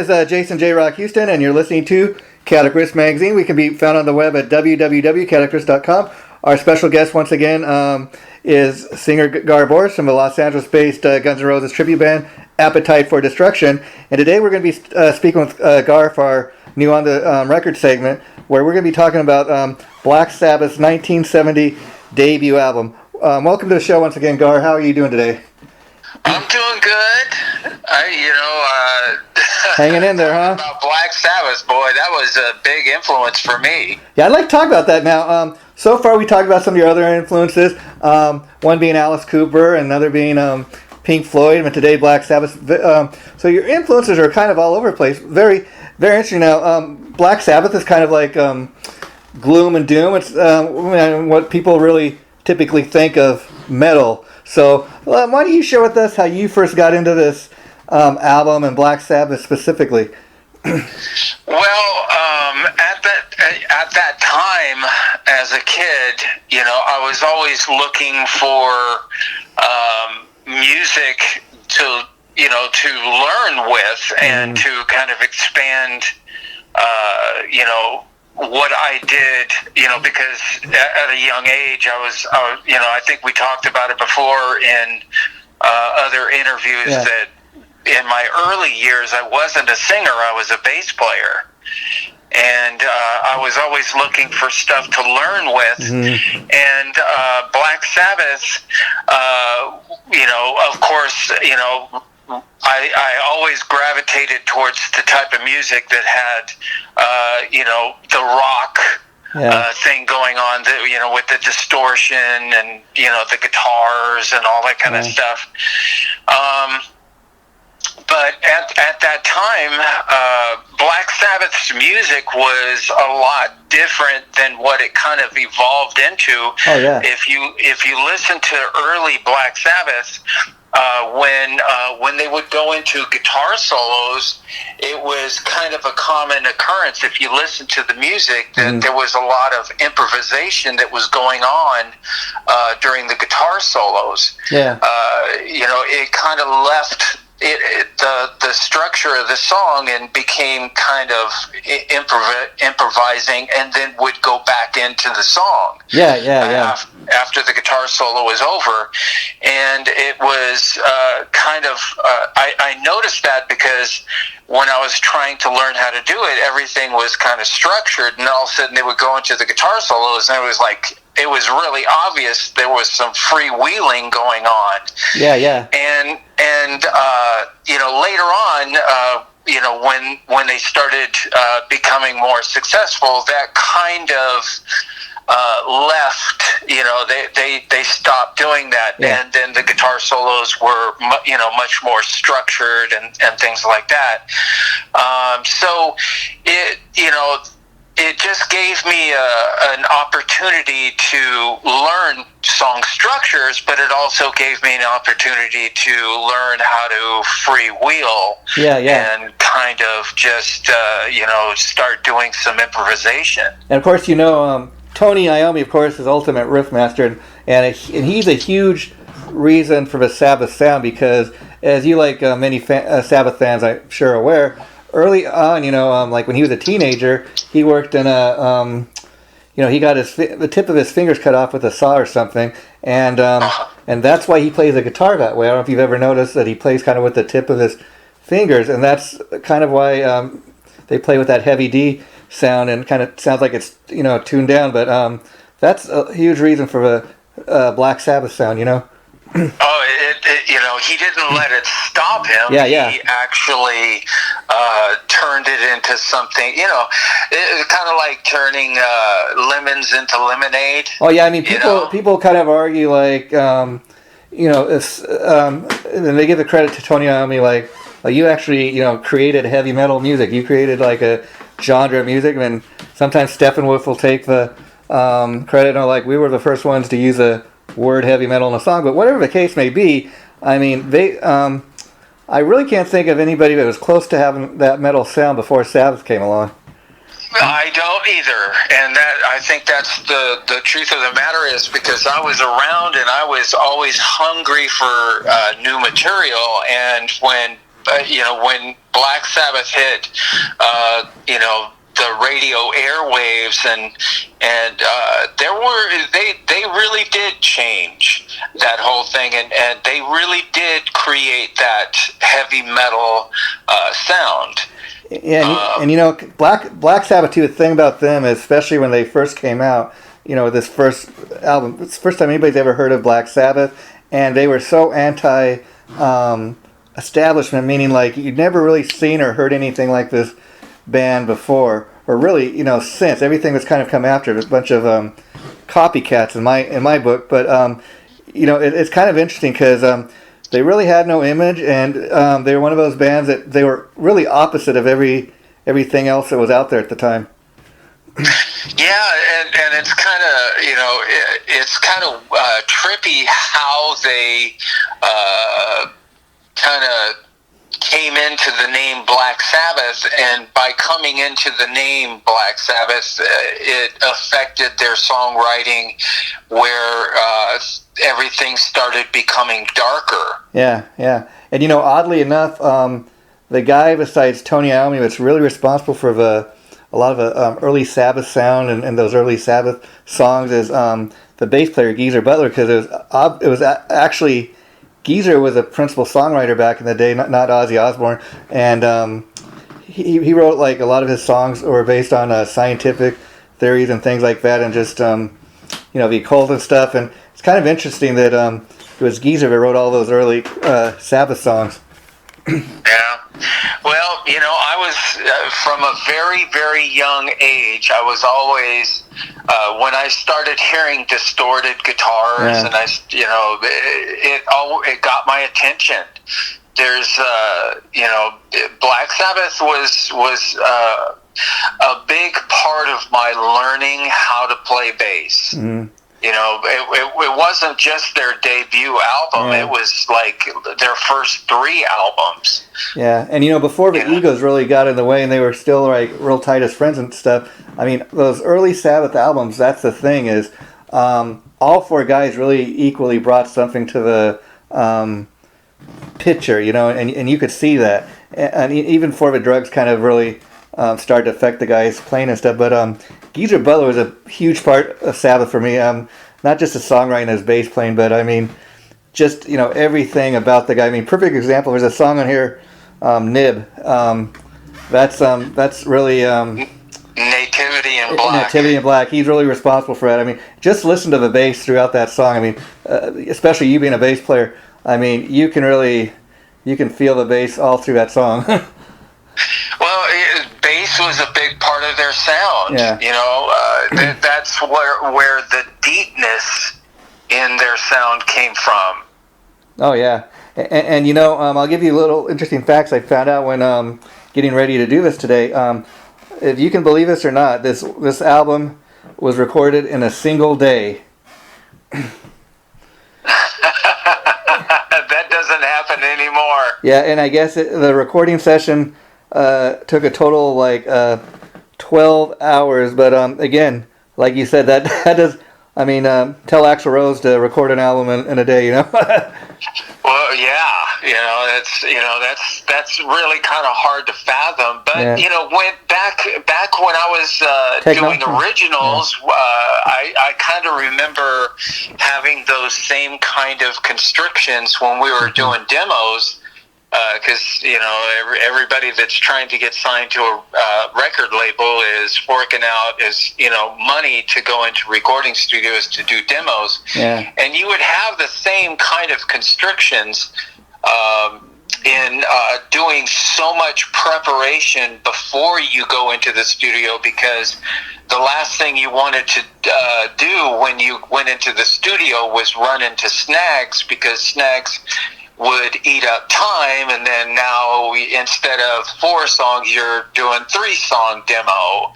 is Jason JROCK Houston, and you're listening to Chaotic Riffs Magazine. We can be found on the web at www.chaoticriffs.com. Our special guest, once again, is singer Gar Borras from the Los Angeles-based Guns N' Roses tribute band, Appetite for Destruction. And today we're going to be speaking with Gar for our new On the Record segment, where we're going to be talking about Black Sabbath's 1970 debut album. Welcome to the show once again, Gar. How are you doing today? I'm doing good. Hanging in there, huh? About Black Sabbath, boy, that was a big influence for me. Yeah, I'd like to talk about that now. So far, we talked about some of your other influences. One being Alice Cooper, another being Pink Floyd, and today Black Sabbath. So your influences are kind of all over the place. Very, very interesting. Now, Black Sabbath is kind of like gloom and doom. It's what people really typically think of metal. So why don't you share with us how you first got into this album and Black Sabbath specifically? Well, at that time, as a kid, I was always looking for music to learn with and to kind of expand, what I did, because at a young age, I think we talked about it before in other interviews that in my early years, I wasn't a singer, I was a bass player. And I was always looking for stuff to learn with. And Black Sabbath, of course, I always gravitated towards the type of music that had, the rock thing going on, with the distortion and, the guitars and all that kind of stuff. But at that time, Black Sabbath's music was a lot different than what it kind of evolved into. Oh, yeah. If you listen to early Black Sabbath, when they would go into guitar solos, it was kind of a common occurrence. If you listen to the music, that there was a lot of improvisation that was going on during the guitar solos. Yeah. It kind of left the structure of the song and became kind of improvising, and then would go back into the song. Yeah. After the guitar solo was over, and it was I noticed that because when I was trying to learn how to do it, everything was kind of structured, and all of a sudden they would go into the guitar solos, and it was really obvious there was some freewheeling going on. Yeah. And later on, when they started becoming more successful, that kind of left. They stopped doing that, and then the guitar solos were much more structured and things like that. So it just gave me an opportunity to learn song structures, but it also gave me an opportunity to learn how to freewheel and kind of just, start doing some improvisation. And of course, Tony Iommi, of course, is ultimate riff master, and he's a huge reason for the Sabbath sound, because as you many Sabbath fans, I'm sure, are aware, early on, like when he was a teenager, he worked in a, he got the tip of his fingers cut off with a saw or something, and that's why he plays the guitar that way. I don't know if you've ever noticed that he plays kind of with the tip of his fingers, and that's kind of why they play with that heavy D sound, and kind of sounds like it's tuned down, but that's a huge reason for the Black Sabbath sound. He didn't let it stop him. Yeah. He actually turned it into something, it's kind of like turning lemons into lemonade. Oh, yeah, I mean, people kind of argue, and they give the credit to Tony Iommi, you actually, created heavy metal music. You created, a genre of music, and sometimes Steppenwolf will take the credit, and we were the first ones to use the word heavy metal in a song. But whatever the case may be, I mean, I really can't think of anybody that was close to having that metal sound before Sabbath came along. I don't either, and I think that's the truth of the matter, is because I was around and I was always hungry for new material, and when when Black Sabbath hit, the radio airwaves, and they really did change that whole thing, and they really did create that heavy metal sound. Yeah, and Black Sabbath too. The thing about them, especially when they first came out, this first album, it's the first time anybody's ever heard of Black Sabbath, and they were so anti establishment, meaning like you'd never really seen or heard anything like this band before, or really, since everything that's kind of come after. There's a bunch of copycats in my book, but it's kind of interesting because they really had no image, and they were one of those bands that they were really opposite of everything else that was out there at the time. Yeah, and it's kind of trippy how they kind of came into the name Black Sabbath, and by coming into the name Black Sabbath, it affected their songwriting, where everything started becoming darker. Yeah. And oddly enough, the guy besides Tony Iommi that's really responsible for a lot of early Sabbath sound and those early Sabbath songs is the bass player Geezer Butler, because it was actually Geezer was a principal songwriter back in the day, not Ozzy Osbourne, and he wrote like a lot of his songs were based on scientific theories and things like that, and just the occult and stuff. And it's kind of interesting that it was Geezer that wrote all those early Sabbath songs. Yeah. Well, I was from a very, very young age. I was always when I started hearing distorted guitars, and it got my attention. There's Black Sabbath was a big part of my learning how to play bass. Mm-hmm. It wasn't just their debut album. Yeah. It was like their first 3 albums. Yeah, and before the egos really got in the way and they were still like real tight as friends and stuff, I mean, those early Sabbath albums, that's the thing is all 4 guys really equally brought something to the picture, and you could see that. And even before the drugs kind of really started to affect the guys playing and stuff, but Geezer Butler was a huge part of Sabbath for me. Not just his songwriting and his bass playing, but I mean, just everything about the guy. I mean, perfect example. There's a song on here, Nib. That's really Nativity in Black. Nativity in Black. He's really responsible for that. I mean, just listen to the bass throughout that song. I mean, especially you being a bass player. I mean, you can feel the bass all through that song. Well, bass was a big part of their sound. Yeah. That's where the deepness in their sound came from. Oh yeah, and I'll give you little interesting facts I found out when getting ready to do this today. If you can believe this or not, this album was recorded in a single day. That doesn't happen anymore. Yeah, and I guess the recording session took a total like 12 hours, but again, like you said, that does. I mean, tell Axl Rose to record an album in a day, Well, yeah, that's really kind of hard to fathom. But when back when I was doing originals, I kind of remember having those same kind of constrictions when we were doing demos. Because everybody that's trying to get signed to a record label is forking out money to go into recording studios to do demos, and you would have the same kind of constrictions in doing so much preparation before you go into the studio, because the last thing you wanted to do when you went into the studio was run into snags, because snags would eat up time, and then now instead of 4 songs, you're doing 3-song demo,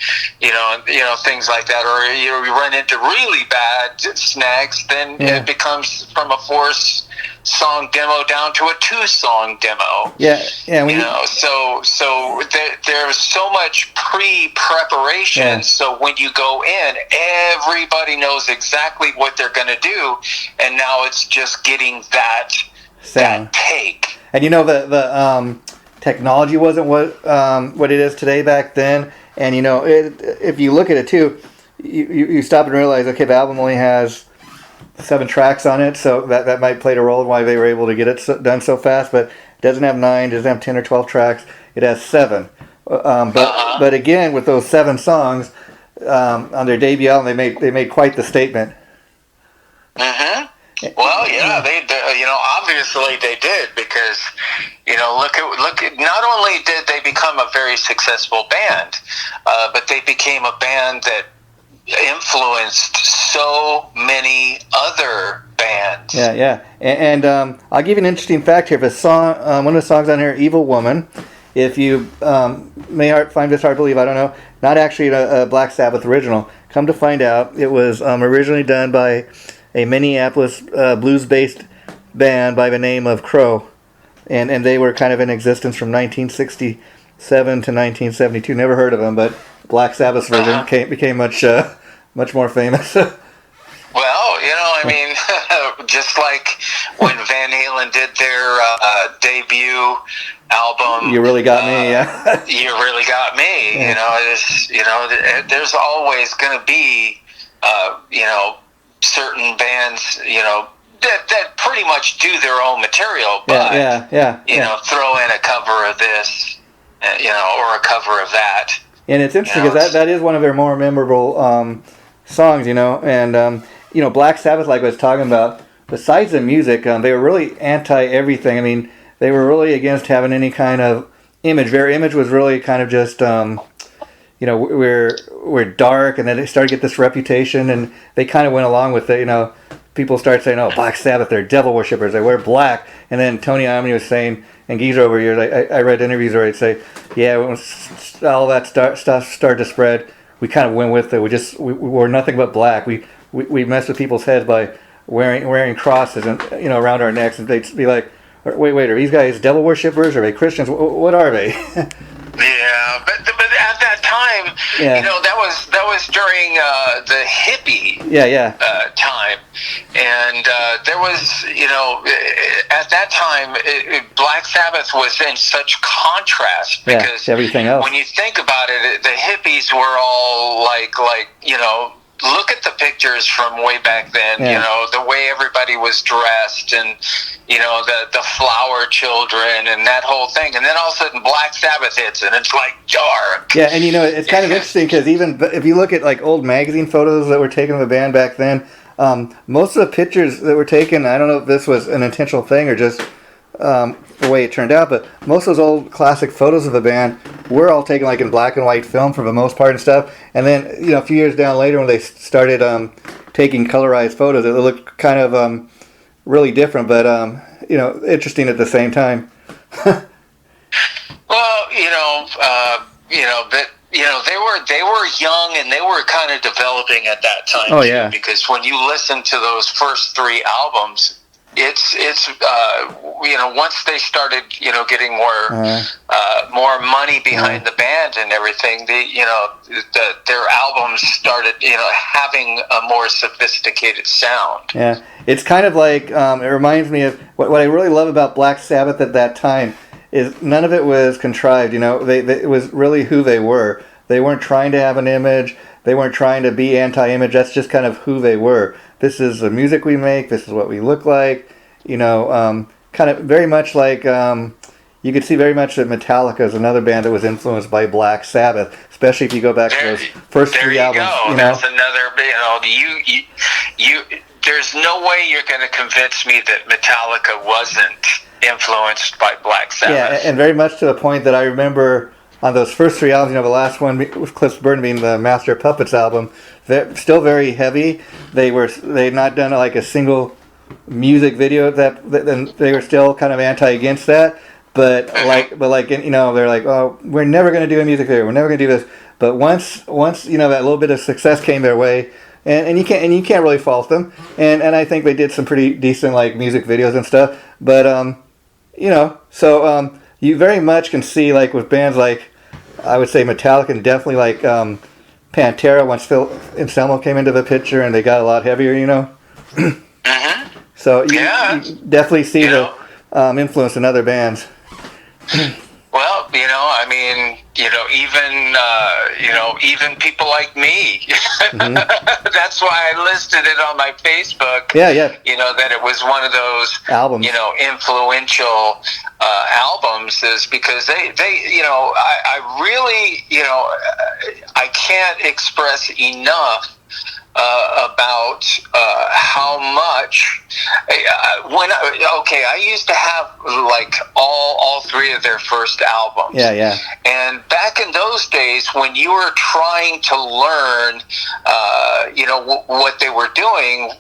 things like that. Or you run into really bad snags, then it becomes from a 4-song demo down to a 2-song demo. So there's so much pre-preparation. Yeah. So when you go in, everybody knows exactly what they're going to do, and now it's just getting that sound. That take. And technology wasn't what it is today back then. And if you look at it too, you stop and realize, okay, the album only has 7 tracks on it, so that might play a role in why they were able to get it done so fast. But it doesn't have 9, it doesn't have 10 or 12 tracks. It has 7. But again, with those 7 songs on their debut album, they made quite the statement. Mm-hmm. Well, yeah, they obviously they did, because look at not only did they become a very successful band, but they became a band that influenced so many other bands. Yeah. And I'll give you an interesting fact here. The song, one of the songs on here, "Evil Woman," if you may find this hard to believe, I don't know, not actually a Black Sabbath original. Come to find out, it was originally done by a Minneapolis blues-based band by the name of Crow, and they were kind of in existence from 1967 to 1972. Never heard of them, but Black Sabbath's version became much more famous. Well, I mean, just like when Van Halen did their debut album, "You Really Got Me," yeah. "You Really Got Me." Yeah. There's always going to be, certain bands, that pretty much do their own material, but throw in a cover of this, or a cover of that. And it's interesting because that is one of their more memorable songs, and Black Sabbath, like I was talking about, besides the music, they were really anti everything. I mean, they were really against having any kind of image. Their image was really kind of just we're dark, and then they started to get this reputation, and they kind of went along with it. People start saying, "Oh, Black Sabbath, they're devil worshippers. They wear black." And then Tony Iommi was saying, and Geezer over here, I read interviews where he'd say, "Yeah, when all that stuff started to spread, we kind of went with it. We wore nothing but black. We messed with people's heads by wearing crosses and around our necks, and they'd be like, wait, are these guys devil worshippers? Are they Christians? What are they?" Yeah, but at that time, that was during the hippie time, and there was, at that time, Black Sabbath was in such contrast, because everything else. When you think about it, the hippies were all like look at the pictures from way back then, the way everybody was dressed, and the flower children and that whole thing, and then all of a sudden Black Sabbath hits and it's like dark. Yeah, and it's kind of interesting because even if you look at like old magazine photos that were taken of the band back then, most of the pictures that were taken, I don't know if this was an intentional thing or just the way it turned out, but most of those old classic photos of the band were all taken like in black and white film for the most part and stuff. And then a few years down later, when they started taking colorized photos, it looked kind of really different, but interesting at the same time. Well, they were young, and they were kind of developing at that time. Oh, yeah. Too, because when you listen to those first 3 albums, it's once they started getting more money behind the band and everything, their albums started having a more sophisticated sound. Yeah, it's kind of like it reminds me of what I really love about Black Sabbath at that time is none of it was contrived. It was really who they were. They weren't trying to have an image. They weren't trying to be anti-image. That's just kind of who they were. This is the music we make. This is what we look like. Kind of very much like you could see very much that Metallica is another band that was influenced by Black Sabbath, especially if you go back to those first 3 albums. That's another. There's no way you're going to convince me that Metallica wasn't influenced by Black Sabbath. Yeah, and very much to the point that I remember on those first 3 albums, the last one with Cliff's Burden being the Master of Puppets album, they're still very heavy. They'd not done like a single music video and they were still kind of against that. But they're like, oh, we're never going to do a music video. We're never going to do this. But once that little bit of success came their way, and you can't really fault them. And I think they did some pretty decent like music videos and stuff. But so you very much can see like with bands like I would say Metallica and definitely like Pantera once Phil Anselmo came into the picture and they got a lot heavier. So you definitely see the influence in other bands. Well, I mean, even people like me. That's why I listed it on my Facebook. Yeah, yeah. That it was one of those albums. Influential albums, is because they I really, I can't express enough about how much I used to have like all three of their first albums. Yeah. And back in those days, when you were trying to learn what they were doing,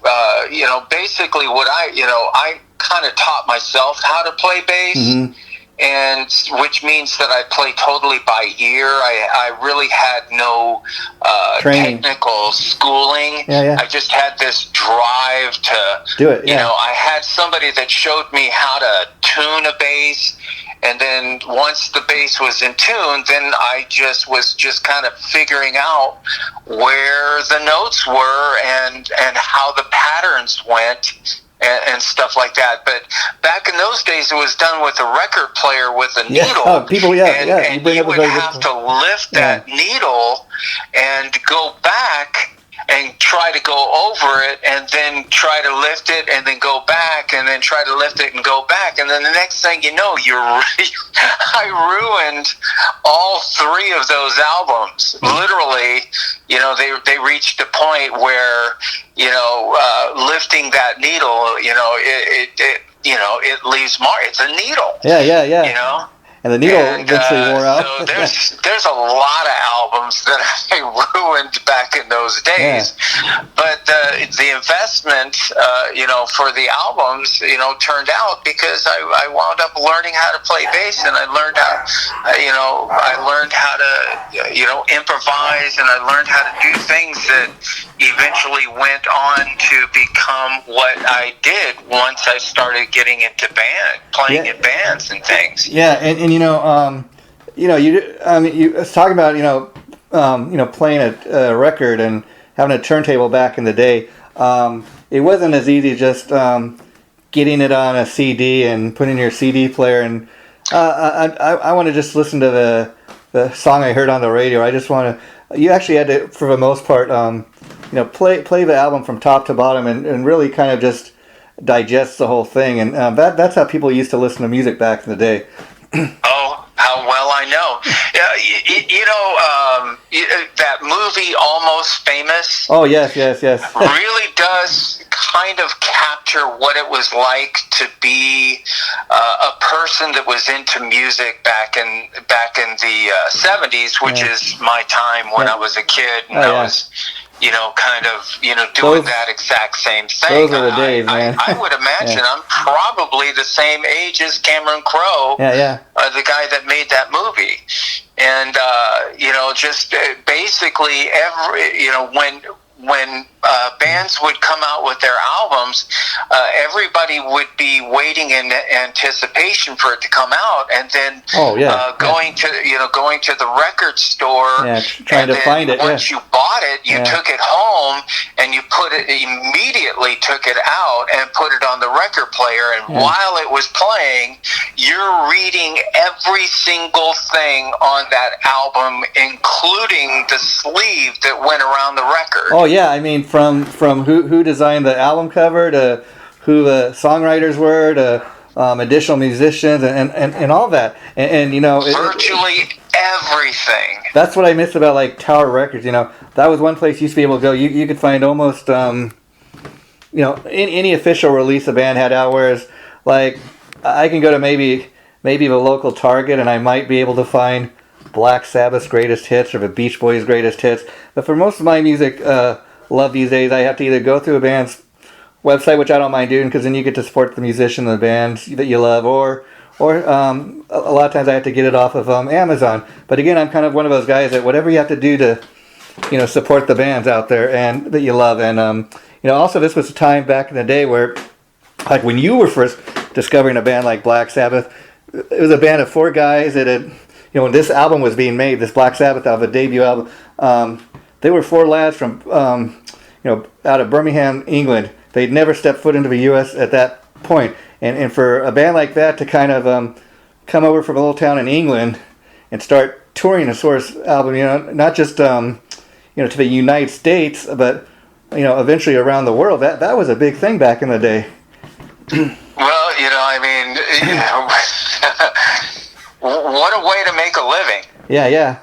basically what I kind of taught myself how to play bass. Mm-hmm. And which means that I play totally by ear. I really had no technical schooling. Yeah. I just had this drive to do it. Yeah. I had somebody that showed me how to tune a bass, and then once the bass was in tune, then I was kind of figuring out where the notes were and how the patterns went. And stuff like that. But back in those days, it was done with a record player with a needle. Oh, people, And you would have to lift that needle and go back and try to go over it, and then try to lift it, and then go back, and then try to lift it and go back. And then the next thing you know, I ruined all three of those albums. Literally, they reached a point where, lifting that needle, it leaves it's a needle. Yeah. And the needle eventually wore out. So there's a lot of albums that I ruined back in those days. Yeah. But the investment, for the albums, turned out because I wound up learning how to play bass, and I learned how to improvise, and I learned how to do things that eventually went on to become what I did once I started getting into playing in bands and things. Yeah, and you was talking about playing a record and having a turntable back in the day. It wasn't as easy just getting it on a CD and putting in your CD player. And I want to just listen to the song I heard on the radio. I just want to. You actually had to, for the most part, play the album from top to bottom and really kind of just digest the whole thing. And that's how people used to listen to music back in the day. Oh, how well I know. That movie Almost Famous. Oh, yes. Really does kind of capture what it was like to be a person that was into music back in the 70s, which is my time when I was a kid, and I was doing that exact same thing. Those are the days, man. I would imagine I'm probably the same age as Cameron Crowe, the guy that made that movie. And, just basically when bands would come out with their albums, everybody would be waiting in anticipation for it to come out, and then going to the record store, trying to find it. Once you bought it, you took it home and you immediately took it out and put it on the record player, and while it was playing, you're reading every single thing on that album, including the sleeve that went around the record. Oh yeah, I mean from who designed the album cover to who the songwriters were to additional musicians and all that and virtually everything. That's what I miss about like Tower Records. That was one place you used to be able to go. You could find almost any official release a band had out. Whereas like I can go to maybe the local Target and I might be able to find Black Sabbath's greatest hits or the Beach Boys' greatest hits. But for most of my music love these days, I have to either go through a band's website, which I don't mind doing because then you get to support the musician and the bands that you love, or a lot of times I have to get it off of Amazon. But again, I'm kind of one of those guys that whatever you have to do to support the bands out there and that you love. And also this was a time back in the day where, like when you were first discovering a band like Black Sabbath, it was a band of 4 guys that had, when this album was being made, this Black Sabbath album, a debut album, they were 4 lads from, out of Birmingham, England. They'd never stepped foot into the U.S. at that point. And for a band like that to kind of come over from a little town in England and start touring a Source album, not just to the United States, but eventually around the world. That was a big thing back in the day. Well, I mean, what a way to make a living. Yeah,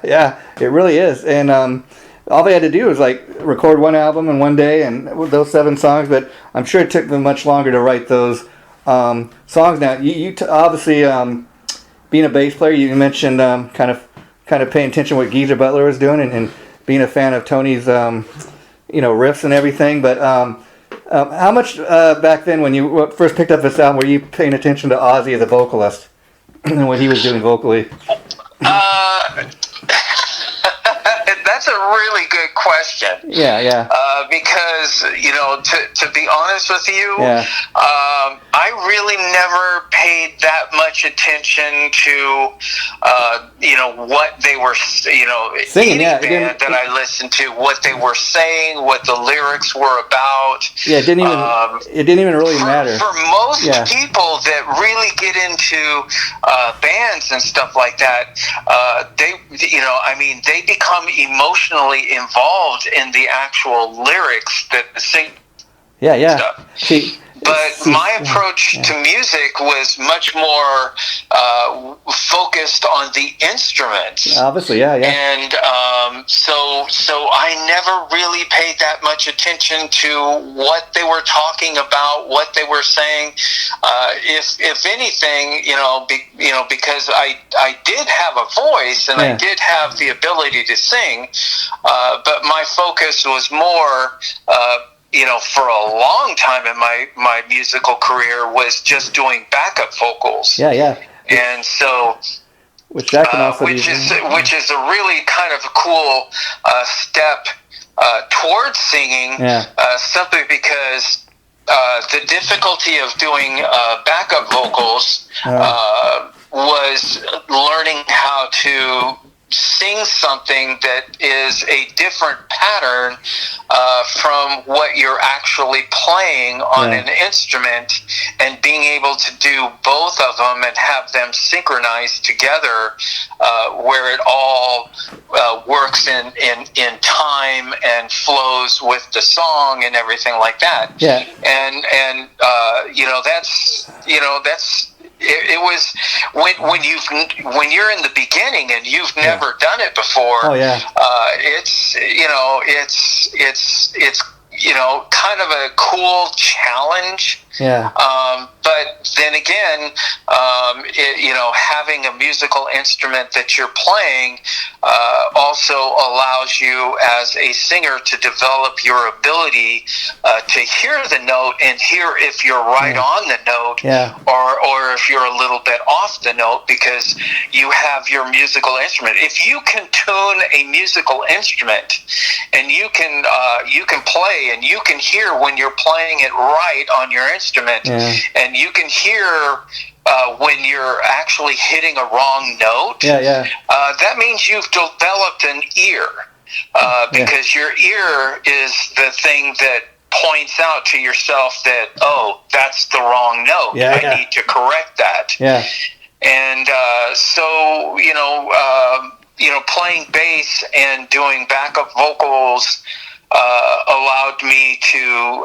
it really is. And all they had to do was record one album in one day and those 7 songs, but I'm sure it took them much longer to write those songs. Now, you obviously, being a bass player, you mentioned kind of paying attention to what Geezer Butler was doing and being a fan of Tony's riffs and everything. But how much back then, when you first picked up this album, were you paying attention to Ozzy as a vocalist and what he was doing vocally? That's a really good question. Yeah. Because to be honest with you, yeah. I really never paid that much attention to what they were singing. Any band that I listened to, what they were saying, what the lyrics were about. Yeah, it didn't even really matter for most people that really get into bands and stuff like that. They become emotionally involved in the actual lyrics that the sing. Yeah. Stuff. But my approach to music was much more focused on the instruments. Obviously, yeah. And so I never really paid that much attention to what they were talking about, what they were saying. If anything, because I did have a voice and I did have the ability to sing, but my focus was more. For a long time in my musical career was just doing backup vocals. Yeah. And so, which is a really kind of a cool step towards singing. Simply because the difficulty of doing backup vocals was learning how to sing something that is a different pattern from what you're actually playing on an instrument, and being able to do both of them and have them synchronized together, where it all works in time and flows with the song and everything like that. Yeah. And that's it was when you're in the beginning and you've never done it before. Oh yeah. It's kind of a cool challenge. Yeah. But then again, having a musical instrument that you're playing also allows you as a singer to develop your ability to hear the note and hear if you're right on the note, or if you're a little bit off the note, because you have your musical instrument. If you can tune a musical instrument and you can play and you can hear when you're playing it right on your instrument, and you can hear when you're actually hitting a wrong note, that means you've developed an ear, because your ear is the thing that points out to yourself that, oh, that's the wrong note. I need to correct that. And so, playing bass and doing backup vocals allowed me to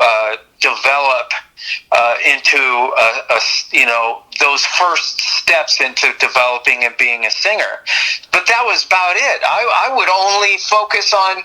develop into those first steps into developing and being a singer. But that was about it. I would only focus on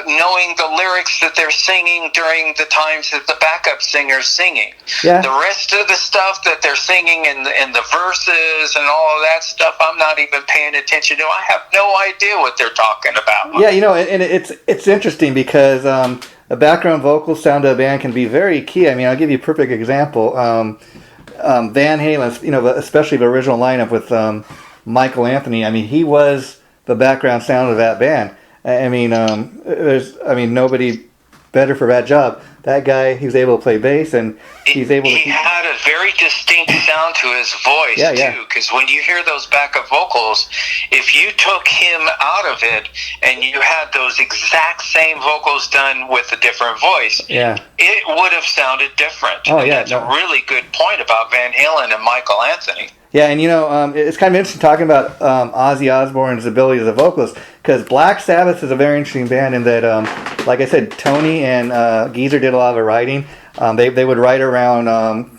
knowing the lyrics that they're singing during the times that the backup singer's singing. The rest of the stuff that they're singing in the verses and all of that stuff, I'm not even paying attention to. I have no idea what they're talking about. And it's interesting because a background vocal sound of a band can be very key. I mean, I'll give you a perfect example. Van Halen, especially the original lineup with Michael Anthony. I mean, he was the background sound of that band. I mean, there's nobody better for that job. That guy, he's able to play bass, and he's able to... He had a very distinct sound to his voice, too, because when you hear those backup vocals, if you took him out of it and you had those exact same vocals done with a different voice, it would have sounded different. That's a really good point about Van Halen and Michael Anthony. Yeah, and it's kind of interesting talking about Ozzy Osbourne's ability as a vocalist, because Black Sabbath is a very interesting band in that, like I said, Tony and Geezer did a lot of the writing. They would write around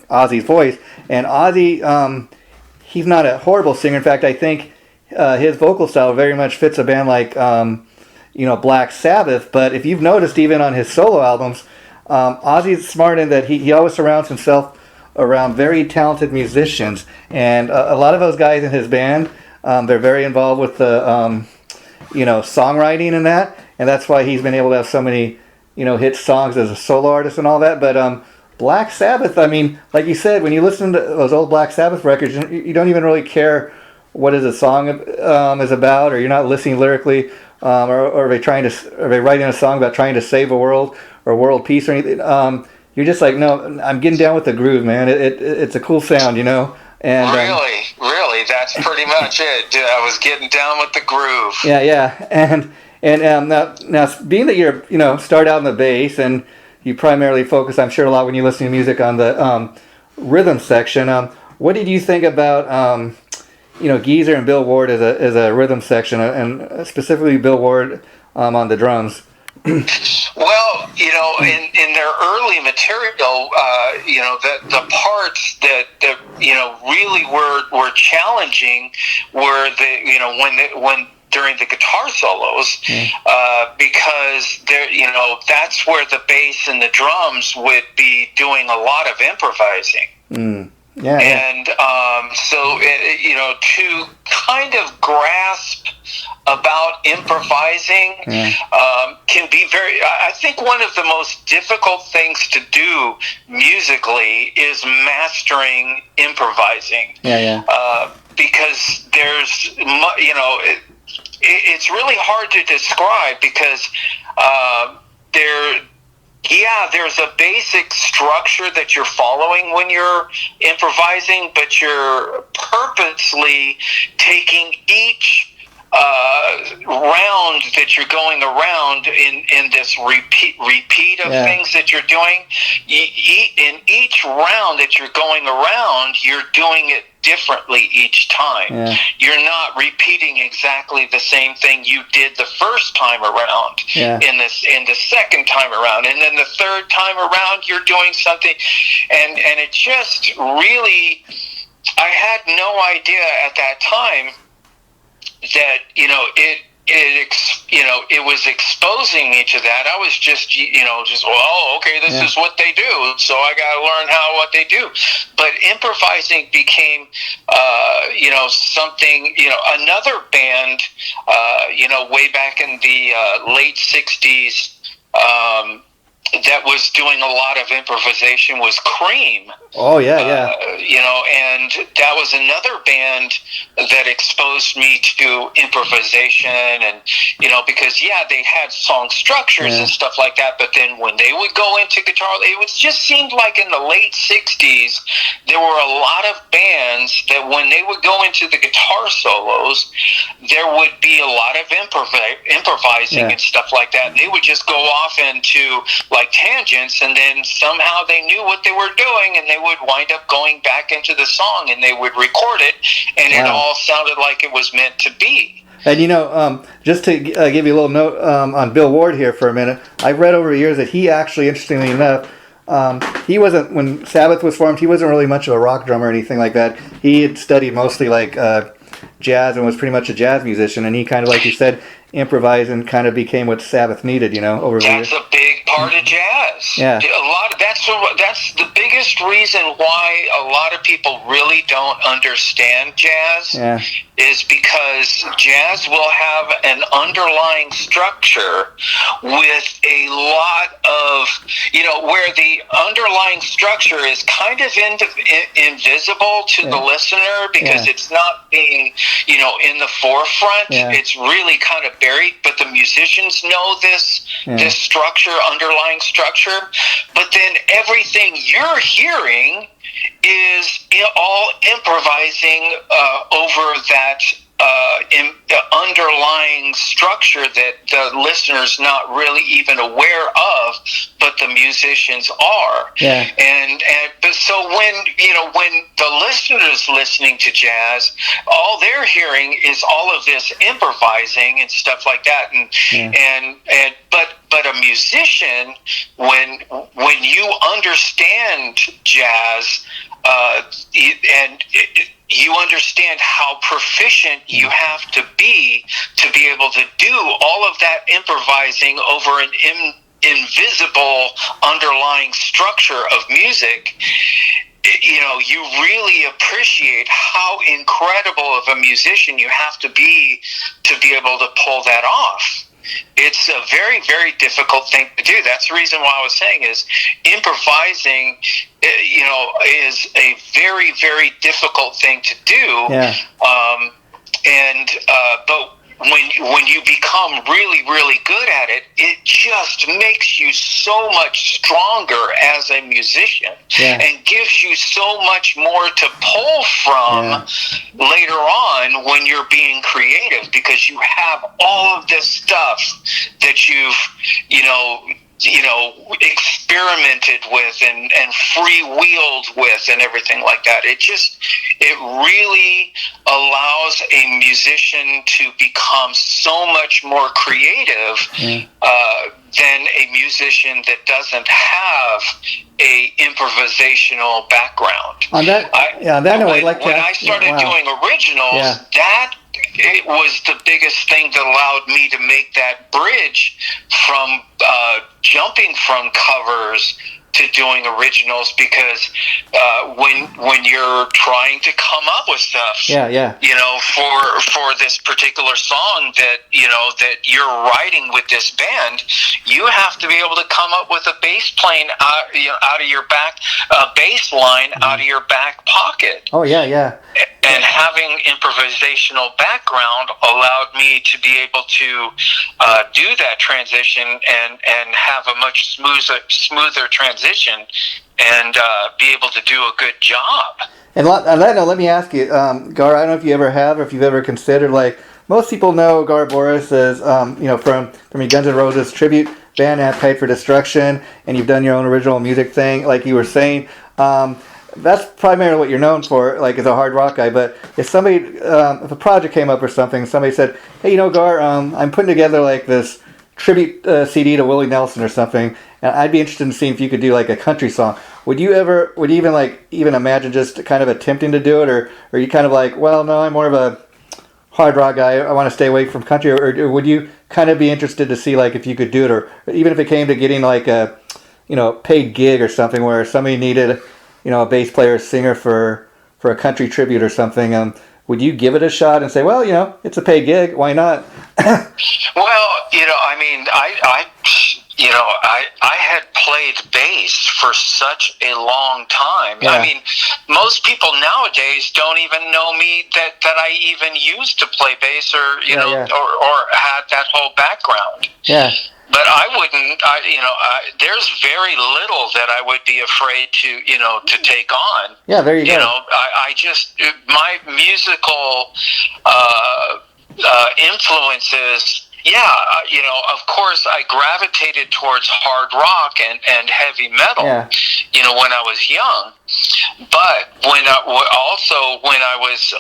Ozzy's voice, and Ozzy, he's not a horrible singer. In fact, I think his vocal style very much fits a band like Black Sabbath. But if you've noticed, even on his solo albums, Ozzy's smart in that he always surrounds himself around very talented musicians, and a lot of those guys in his band, they're very involved with the songwriting and that's why he's been able to have so many hit songs as a solo artist and all that. But Black Sabbath, I mean, like you said, when you listen to those old Black Sabbath records, you don't even really care what is a song is about, or you're not listening lyrically, or are they writing a song about trying to save a world or world peace or anything. You're just like, no, I'm getting down with the groove, man. It's a cool sound, And really, that's pretty much it. I was getting down with the groove. Yeah, and now being that you're start out in the bass and you primarily focus, I'm sure, a lot when you listen to music on the rhythm section. What did you think about Geezer and Bill Ward as a rhythm section, and specifically Bill Ward on the drums? Well, in their early material, the parts that really were challenging were when during the guitar solos, because that's where the bass and the drums would be doing a lot of improvising. Yeah. And so to kind of grasp about improvising can be I think one of the most difficult things to do musically is mastering improvising. Because there's it's really hard to describe, because there's a basic structure that you're following when you're improvising, but you're purposely taking each round that you're going around in this repeat of things that you're doing. In each round that you're going around, you're doing it differently each time. You're not repeating exactly the same thing you did the first time around in the second time around, and then the third time around you're doing something, and it just really, I had no idea at that time that it was exposing me to that. I was just okay, this is what they do, so I got to learn what they do. But improvising became something. Another band way back in the late 60s that was doing a lot of improvisation was Cream. Oh, yeah. And that was another band that exposed me to improvisation, and, because, they had song structures and stuff like that, but then when they would go into guitar, just seemed like in the late 60s, there were a lot of bands that when they would go into the guitar solos, there would be a lot of improvising and stuff like that, and they would just go off into, tangents, and then somehow they knew what they were doing, and they would wind up going back into the song, and they would record it, and it all sounded like it was meant to be. And just to give you a little note on Bill Ward here for a minute, I've read over the years that he actually, interestingly enough, he wasn't, when Sabbath was formed, he wasn't really much of a rock drummer or anything like that. He had studied mostly jazz and was pretty much a jazz musician, and he kind of, like you said, improvised and kind of became what Sabbath needed, over the years. That's a big part of jazz. That's the biggest reason why a lot of people really don't understand jazz, is because jazz will have an underlying structure with a lot of, where the underlying structure is kind of invisible to the listener, because it's not being, in the forefront. It's really kind of buried, but the musicians know this structure, underlying structure. But then everything you're hearing is all improvising over that underlying structure that the listener's not really even aware of, but the musicians are. Yeah. But so when the listener is listening to jazz, all they're hearing is all of this improvising and stuff like that. But a musician, when you understand jazz, you understand how proficient you have to be able to do all of that improvising over an invisible underlying structure of music. You really appreciate how incredible of a musician you have to be able to pull that off. It's a very, very difficult thing to do. That's the reason why I was saying is improvising, is a very, very difficult thing to do. Yeah. But when you become really, really good at it, it just makes you so much stronger as a musician, and gives you so much more to pull from later on when you're being creative, because you have all of this stuff that you've experimented with and freewheeled with and everything like that. It really allows a musician to become so much more creative than a musician that doesn't have a improvisational background. When I started doing originals, it was the biggest thing that allowed me to make that bridge from jumping from covers to doing originals, because when you're trying to come up with stuff, for this particular song that you're writing with this band, you have to be able to come up with a bass line out of your back pocket. Oh yeah. And having improvisational background allowed me to be able to do that transition and have a much smoother transition and be able to do a good job. And on that note, let me ask you, Gar, I don't know if you ever have or if you've ever considered, like, most people know Gar Borras as, from your Guns N' Roses tribute band, Appetite for Destruction, and you've done your own original music thing, like you were saying. That's primarily what you're known for, like, as a hard rock guy. But if somebody, if a project came up or something, somebody said, hey, Gar, I'm putting together, like, this tribute CD to Willie Nelson or something, and I'd be interested in seeing if you could do, like, a country song. Would you even imagine just kind of attempting to do it, or are you kind of like, well, no, I'm more of a hard rock guy, I want to stay away from country, or would you kind of be interested to see, like, if you could do it, or even if it came to getting, like, a, paid gig or something where somebody needed, a bass player or singer for a country tribute or something, would you give it a shot and say, well, it's a paid gig, why not? Well, I had played bass for such a long time. Yeah. I mean, most people nowadays don't even know me that I even used to play bass or or had that whole background. Yeah. But I wouldn't. There's very little that I would be afraid to take on. Yeah, there you go. I just my musical influences. Yeah, of course, I gravitated towards hard rock and heavy metal. Yeah. When I was young. But when I was,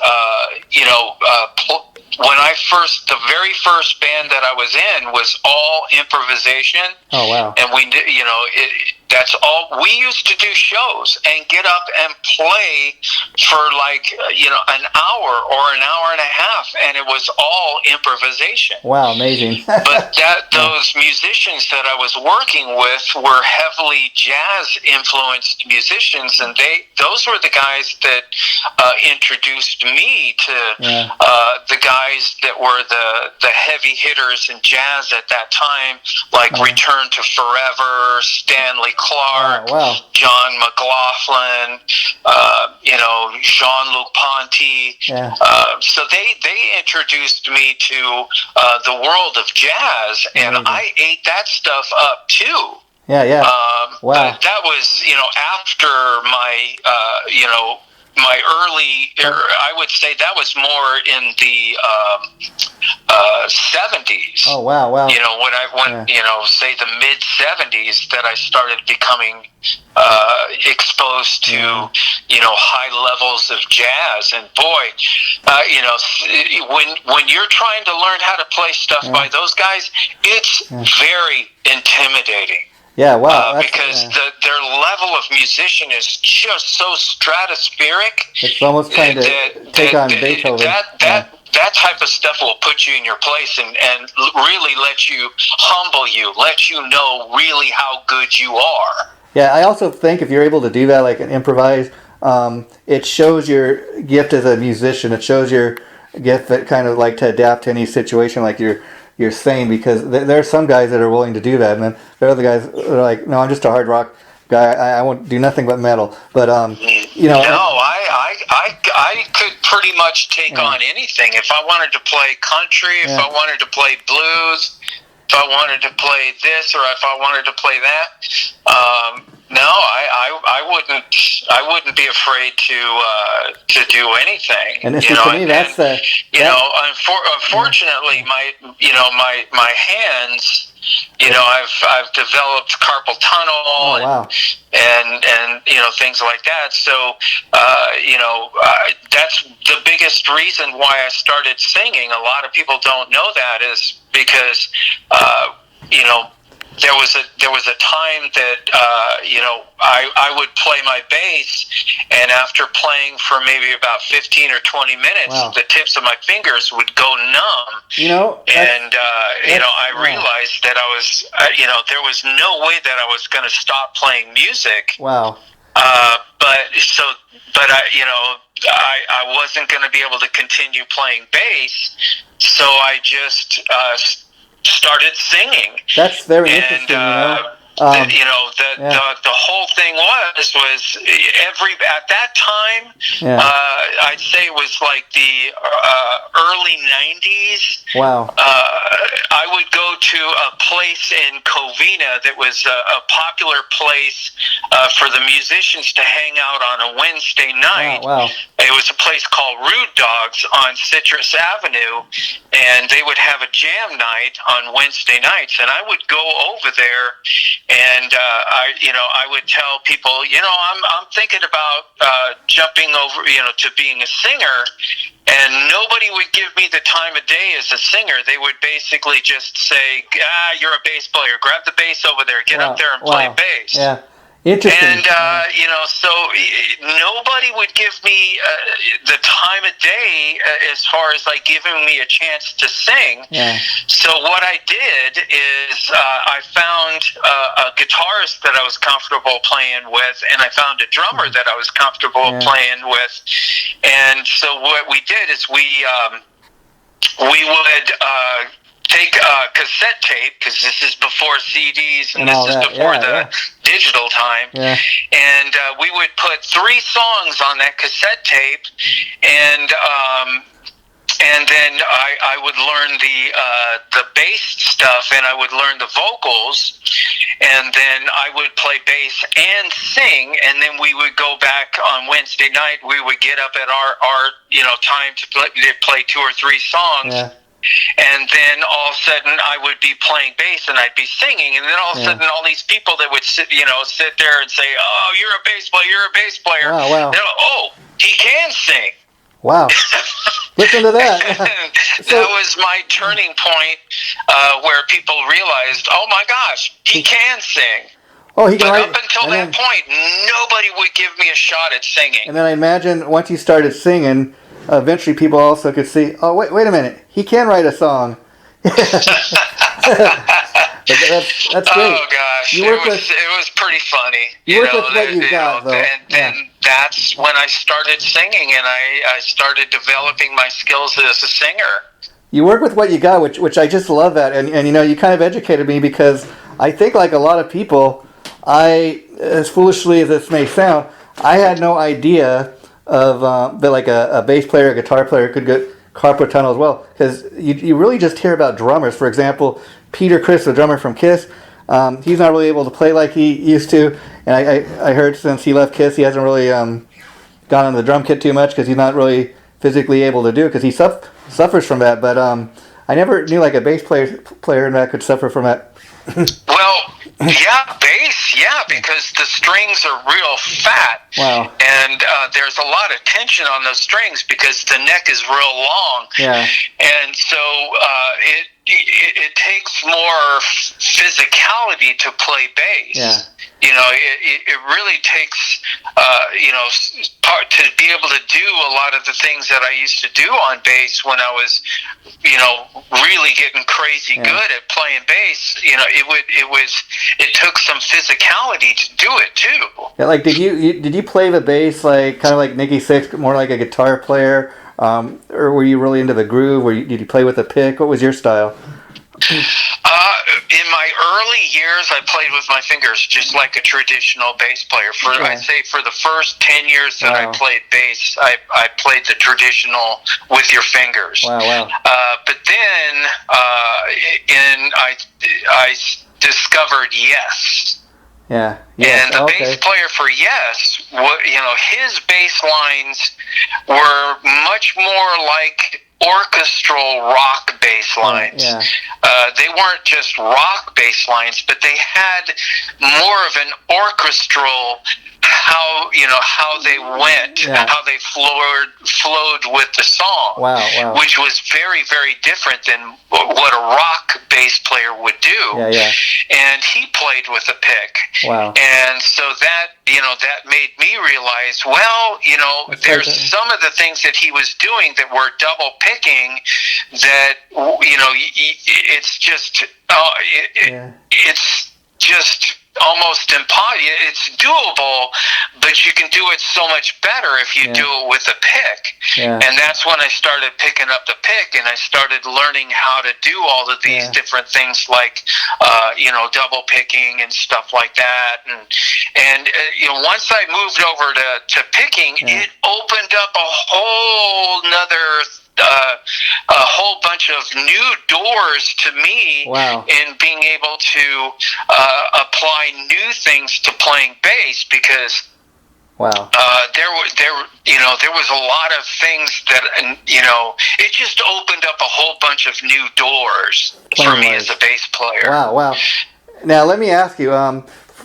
the very first band that I was in was all improvisation. Oh, wow. And we did, that's all, we used to do shows and get up and play for like, an hour or an hour and a half, and it was all improvisation. Wow, amazing. But those musicians that I was working with were heavily jazz influenced musicians, and those were the guys that introduced me to the guys that were the heavy hitters in jazz at that time, like Return to Forever, Stanley Clarke, John McLaughlin, Jean-Luc Ponty. Yeah. So they introduced me to the world of jazz, and I ate that stuff up too. Yeah. Wow. That was, after my, I would say that was more in the 70s. Oh wow! You know, when you know, say the mid 70s, that I started becoming exposed to you know, high levels of jazz. And boy, you know, when you're trying to learn how to play stuff by those guys, it's very intimidating. Yeah, wow. Because their level of musician is just so stratospheric. It's almost trying to take on Beethoven. That type of stuff will put you in your place and really let you humble you, let you know really how good you are. Yeah, I also think if you're able to do that, like an improvise, it shows your gift as a musician. It shows your gift that kind of like to adapt to any situation, like you're saying, because there are some guys that are willing to do that, and then there are other guys that are like, no, I'm just a hard rock guy. I won't do nothing but metal. But you know, no, I could pretty much take on anything. If I wanted to play country, if I wanted to play blues, if I wanted to play this, or if I wanted to play that, no, I wouldn't be afraid to do anything. And this is, to me, that's unfortunately, my hands. You know, I've developed carpal tunnel and you know, things like that. So you know, that's the biggest reason why I started singing. A lot of people don't know that is because you know, there was a time that you know, I would play my bass, and after playing for maybe about 15 or 20 minutes, the tips of my fingers would go numb. You know, and you know, I realized that I was you know, there was no way that I was going to stop playing music. Wow. But I, you know, I wasn't going to be able to continue playing bass, so I just started singing. That's very interesting. You know? You know, the whole thing was at that time, I'd say it was like the early 90s. Wow. I would go to a place in Covina that was a popular place for the musicians to hang out on a Wednesday night. Wow. It was a place called Rude Dogs on Citrus Avenue, and they would have a jam night on Wednesday nights, and I would go over there, and I would tell people, you know, I'm thinking about jumping over, you know, to being a singer, and nobody would give me the time of day as a singer. They would basically just say, you're a bass player. Grab the bass over there. Get up there and play bass. Yeah. Interesting. And, you know, so nobody would give me the time of day as far as, like, giving me a chance to sing. Yeah. So what I did is I found a guitarist that I was comfortable playing with, and I found a drummer that I was comfortable playing with. And so what we did is we would take a cassette tape, because this is before CDs and this is before the digital time, and we would put 3 songs on that cassette tape, and then I would learn the bass stuff, and I would learn the vocals, and then I would play bass and sing, and then we would go back on Wednesday night. We would get up at our you know, time to play 2 or 3 songs. Yeah. And then all of a sudden I would be playing bass and I'd be singing, and then all of a sudden all these people that would sit there and say, "Oh, you're a bass player, you're a bass player." Wow. Oh, he can sing. Wow. Listen to that. That was my turning point where people realized, oh my gosh, he can sing. Oh, he can. But up until that point, nobody would give me a shot at singing. And then I imagine once you started singing, eventually people also could see, oh, wait a minute, he can write a song. That's great. Oh gosh, it was pretty funny. You work with what you got, though. And then that's when I started singing, and I started developing my skills as a singer. You work with what you got, which I just love that, and you know, you kind of educated me, because I think, like a lot of people, as foolishly as this may sound, I had no idea of that like a bass player, a guitar player could get carpal tunnel as well, because you really just hear about drummers. For example, Peter Criss, the drummer from Kiss, he's not really able to play like he used to, and I heard since he left Kiss he hasn't really gone on the drum kit too much because he's not really physically able to do it because he suffers from that. But I never knew like a bass player that could suffer from that. Well, yeah, bass, yeah, because the strings are real fat. Wow. And there's a lot of tension on those strings because the neck is real long. Yeah. And so it takes more physicality to play bass. Yeah. You know, it really takes, to be able to do a lot of the things that I used to do on bass when I was, really getting crazy good at playing bass. You know, it took some physicality to do it too. Yeah, like did you play the bass like kind of like Nikki Sixx, more like a guitar player, or were you really into the groove? Did you play with a pick? What was your style? In my early years, I played with my fingers, just like a traditional bass player. I'd say for the first 10 years that I played bass, I played the traditional with your fingers. Wow. But then, I discovered Yes. Yeah. And the bass player for Yes, his bass lines were much more like orchestral rock bass lines. Yeah. They weren't just rock bass lines, but they had more of an orchestral how they went, how they flowed with the song. Wow. Which was very, very different than what a rock bass player would do. Yeah. And he played with a pick. Wow. And so that made me realize, there's some of the things that he was doing that were double picking that, it's just, it's just almost impossible. It's doable, but you can do it so much better if you do it with a pick. Yeah. And that's when I started picking up the pick, and I started learning how to do all of these different things, like double picking and stuff like that. And once I moved over to picking, it opened up a whole nother a whole bunch of new doors to me in being able to apply new things to playing bass, because there was a lot of things that it just opened up a whole bunch of new doors for me as a bass player. Wow. Now let me ask you,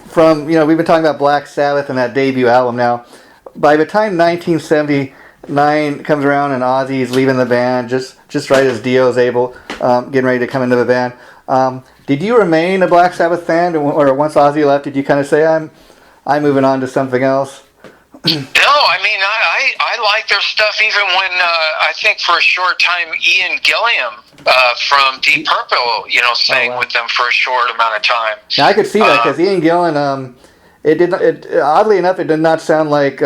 from we've been talking about Black Sabbath and that debut album. Now, by the time 1979 comes around and Ozzy is leaving the band, just right as Dio's getting ready to come into the band, did you remain a Black Sabbath fan, or once Ozzy left, did you kind of say I'm moving on to something else? No, I mean, I like their stuff even when, I think for a short time, Ian Gillan from Deep Purple, sang with them for a short amount of time. Now, I could see that, because Ian Gillan, oddly enough, it did not sound like,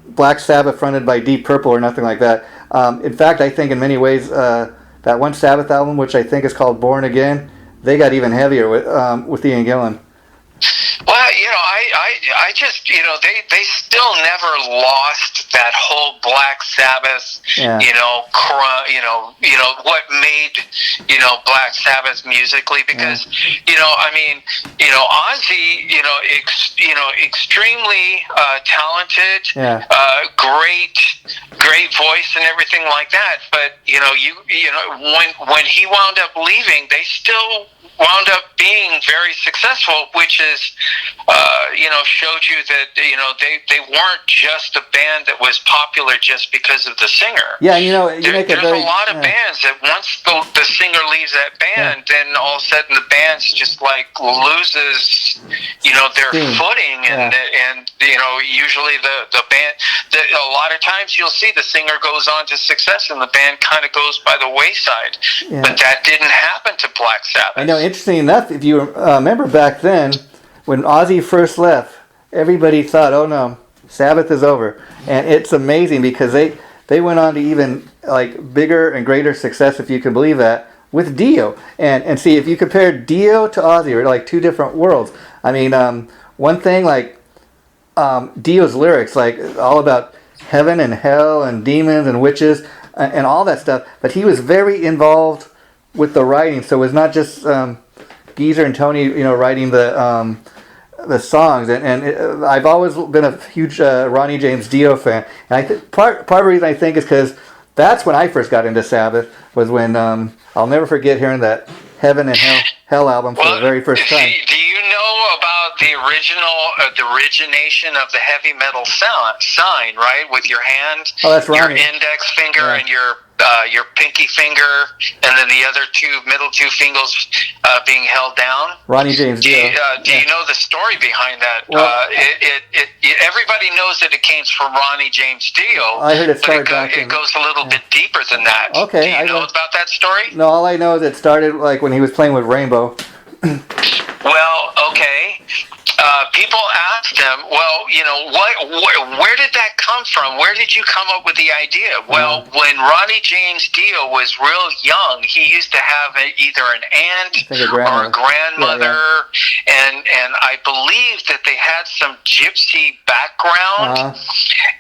Black Sabbath fronted by Deep Purple or nothing like that. In fact, I think in many ways, that one Sabbath album, which I think is called Born Again, they got even heavier with Ian Gillan. Well, I just, they still never lost that whole Black Sabbath, what made, Black Sabbath musically, because, Ozzy, extremely talented, great voice and everything like that. But, when he wound up leaving, they still wound up being very successful, which is, showed you that, they weren't just a band that was popular just because of the singer. Yeah, there's a lot of bands that once the singer leaves that band, then all of a sudden the band's just like loses, their footing, and usually the band, a lot of times you'll see the singer goes on to success and the band kind of goes by the wayside. Yeah. But that didn't happen to Black Sabbath. I know, interesting enough, if you remember back then, when Ozzy first left, everybody thought, oh no, Sabbath is over. And it's amazing because they went on to even like bigger and greater success, if you can believe that, with Dio. And see, if you compare Dio to Ozzy, they're like two different worlds. I mean, one thing, like Dio's lyrics, like all about heaven and hell and demons and witches and all that stuff, but he was very involved with the writing, so it was not just Geezer and Tony, writing the the songs, and I've always been a huge Ronnie James Dio fan, and part of the reason I think is because that's when I first got into Sabbath, was when I'll never forget hearing that Heaven and Hell album for the very first time. Do you know about the origination of the heavy metal sign, right? With your hand, oh, that's Ronnie. Your index finger and your pinky finger, and then the other middle two fingers being held down. Ronnie James Dio. Do you know the story behind that? Well, everybody knows that it came from Ronnie James Dio. I heard it started it goes a little bit deeper than that. Okay, do you know about that story? No, all I know is it started like when he was playing with Rainbow. Well, okay. People asked him, well, where did that come from? Where did you come up with the idea? Well, when Ronnie James Dio was real young, he used to have either an aunt or a grandmother, and I believe that they had some gypsy background,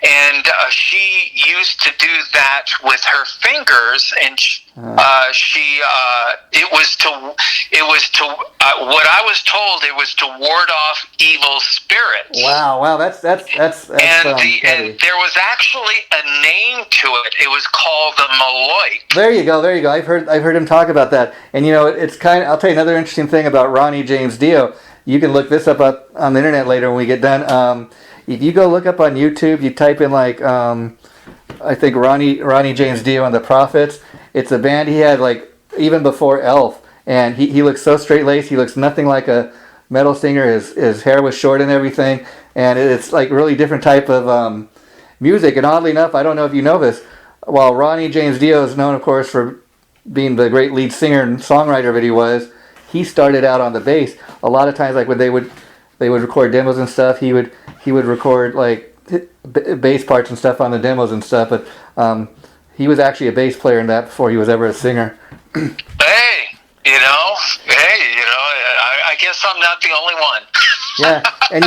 and she used to do that with her fingers, and what I was told, it was to ward off evil spirits. Wow, that's and there was actually a name to it. It was called the Maloik. There you go. I've heard him talk about that. And it's I'll tell you another interesting thing about Ronnie James Dio. You can look this up on the internet later when we get done. If you go look up on YouTube, you type in I think Ronnie James Dio and the Prophets. It's a band he had even before Elf, and he looks so straight-laced. He looks nothing like a metal singer. His hair was short and everything, and it's really different type of music. And oddly enough, I don't know if you know this, while Ronnie James Dio is known, of course, for being the great lead singer and songwriter that he started out on the bass. A lot of times, when they would record demos and stuff, he would record bass parts and stuff on the demos and stuff, but he was actually a bass player in that before he was ever a singer. I guess I'm not the only one. Yeah, and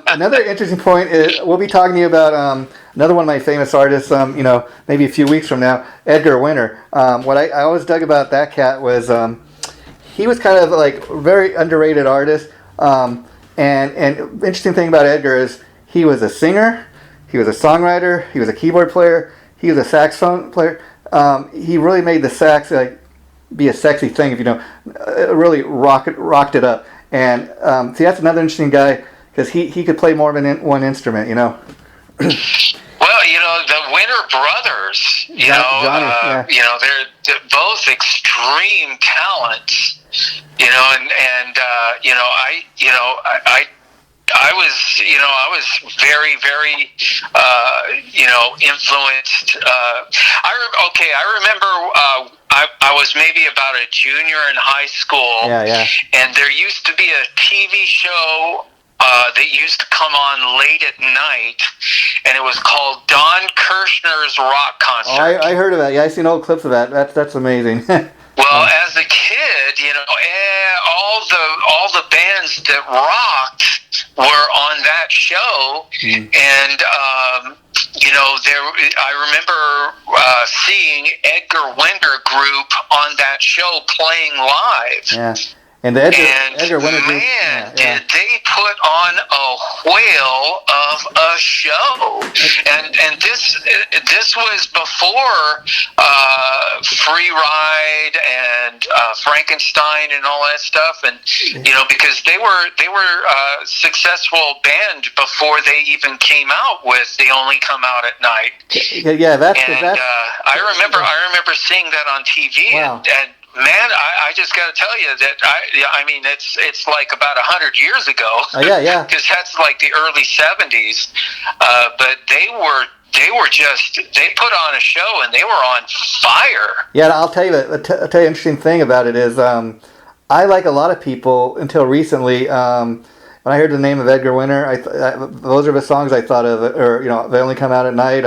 another interesting point is we'll be talking to you about another one of my famous artists. Maybe a few weeks from now, Edgar Winter. What I always dug about that cat was he was kind of a very underrated artist. And interesting thing about Edgar is he was a singer, he was a songwriter, he was a keyboard player, he was a saxophone player. He really made the sax be a sexy thing, if really rocked it up. And see, that's another interesting guy because he could play more than one instrument. Well, the Winter brothers, Johnny, they're both extreme talents. I was very, very, influenced. I remember I was maybe about a junior in high school. Yeah. And there used to be a TV show that used to come on late at night, and it was called Don Kirshner's Rock Concert. Oh, I heard of that. Yeah, I've seen old clips of that. That's amazing. Well, as a kid, all the bands that rocked were on that show, and I remember seeing Edgar Winter Group on that show playing live. Yeah. And the Edgar Winter Group, did they put on a whale of a show? And this was before Free Ride and Frankenstein and all that stuff, and because they were a successful band before they even came out with They Only Come Out at Night. Yeah, that's. I remember seeing that on TV. Wow. and man, I just got to tell you that it's like about 100 years ago. Yeah. Because that's like the early 70s. But they put on a show and they were on fire. Yeah, I'll tell you the interesting thing about it is I, like a lot of people until recently, when I heard the name of Edgar Winter, those are the songs I thought of, or They Only Come Out at Night,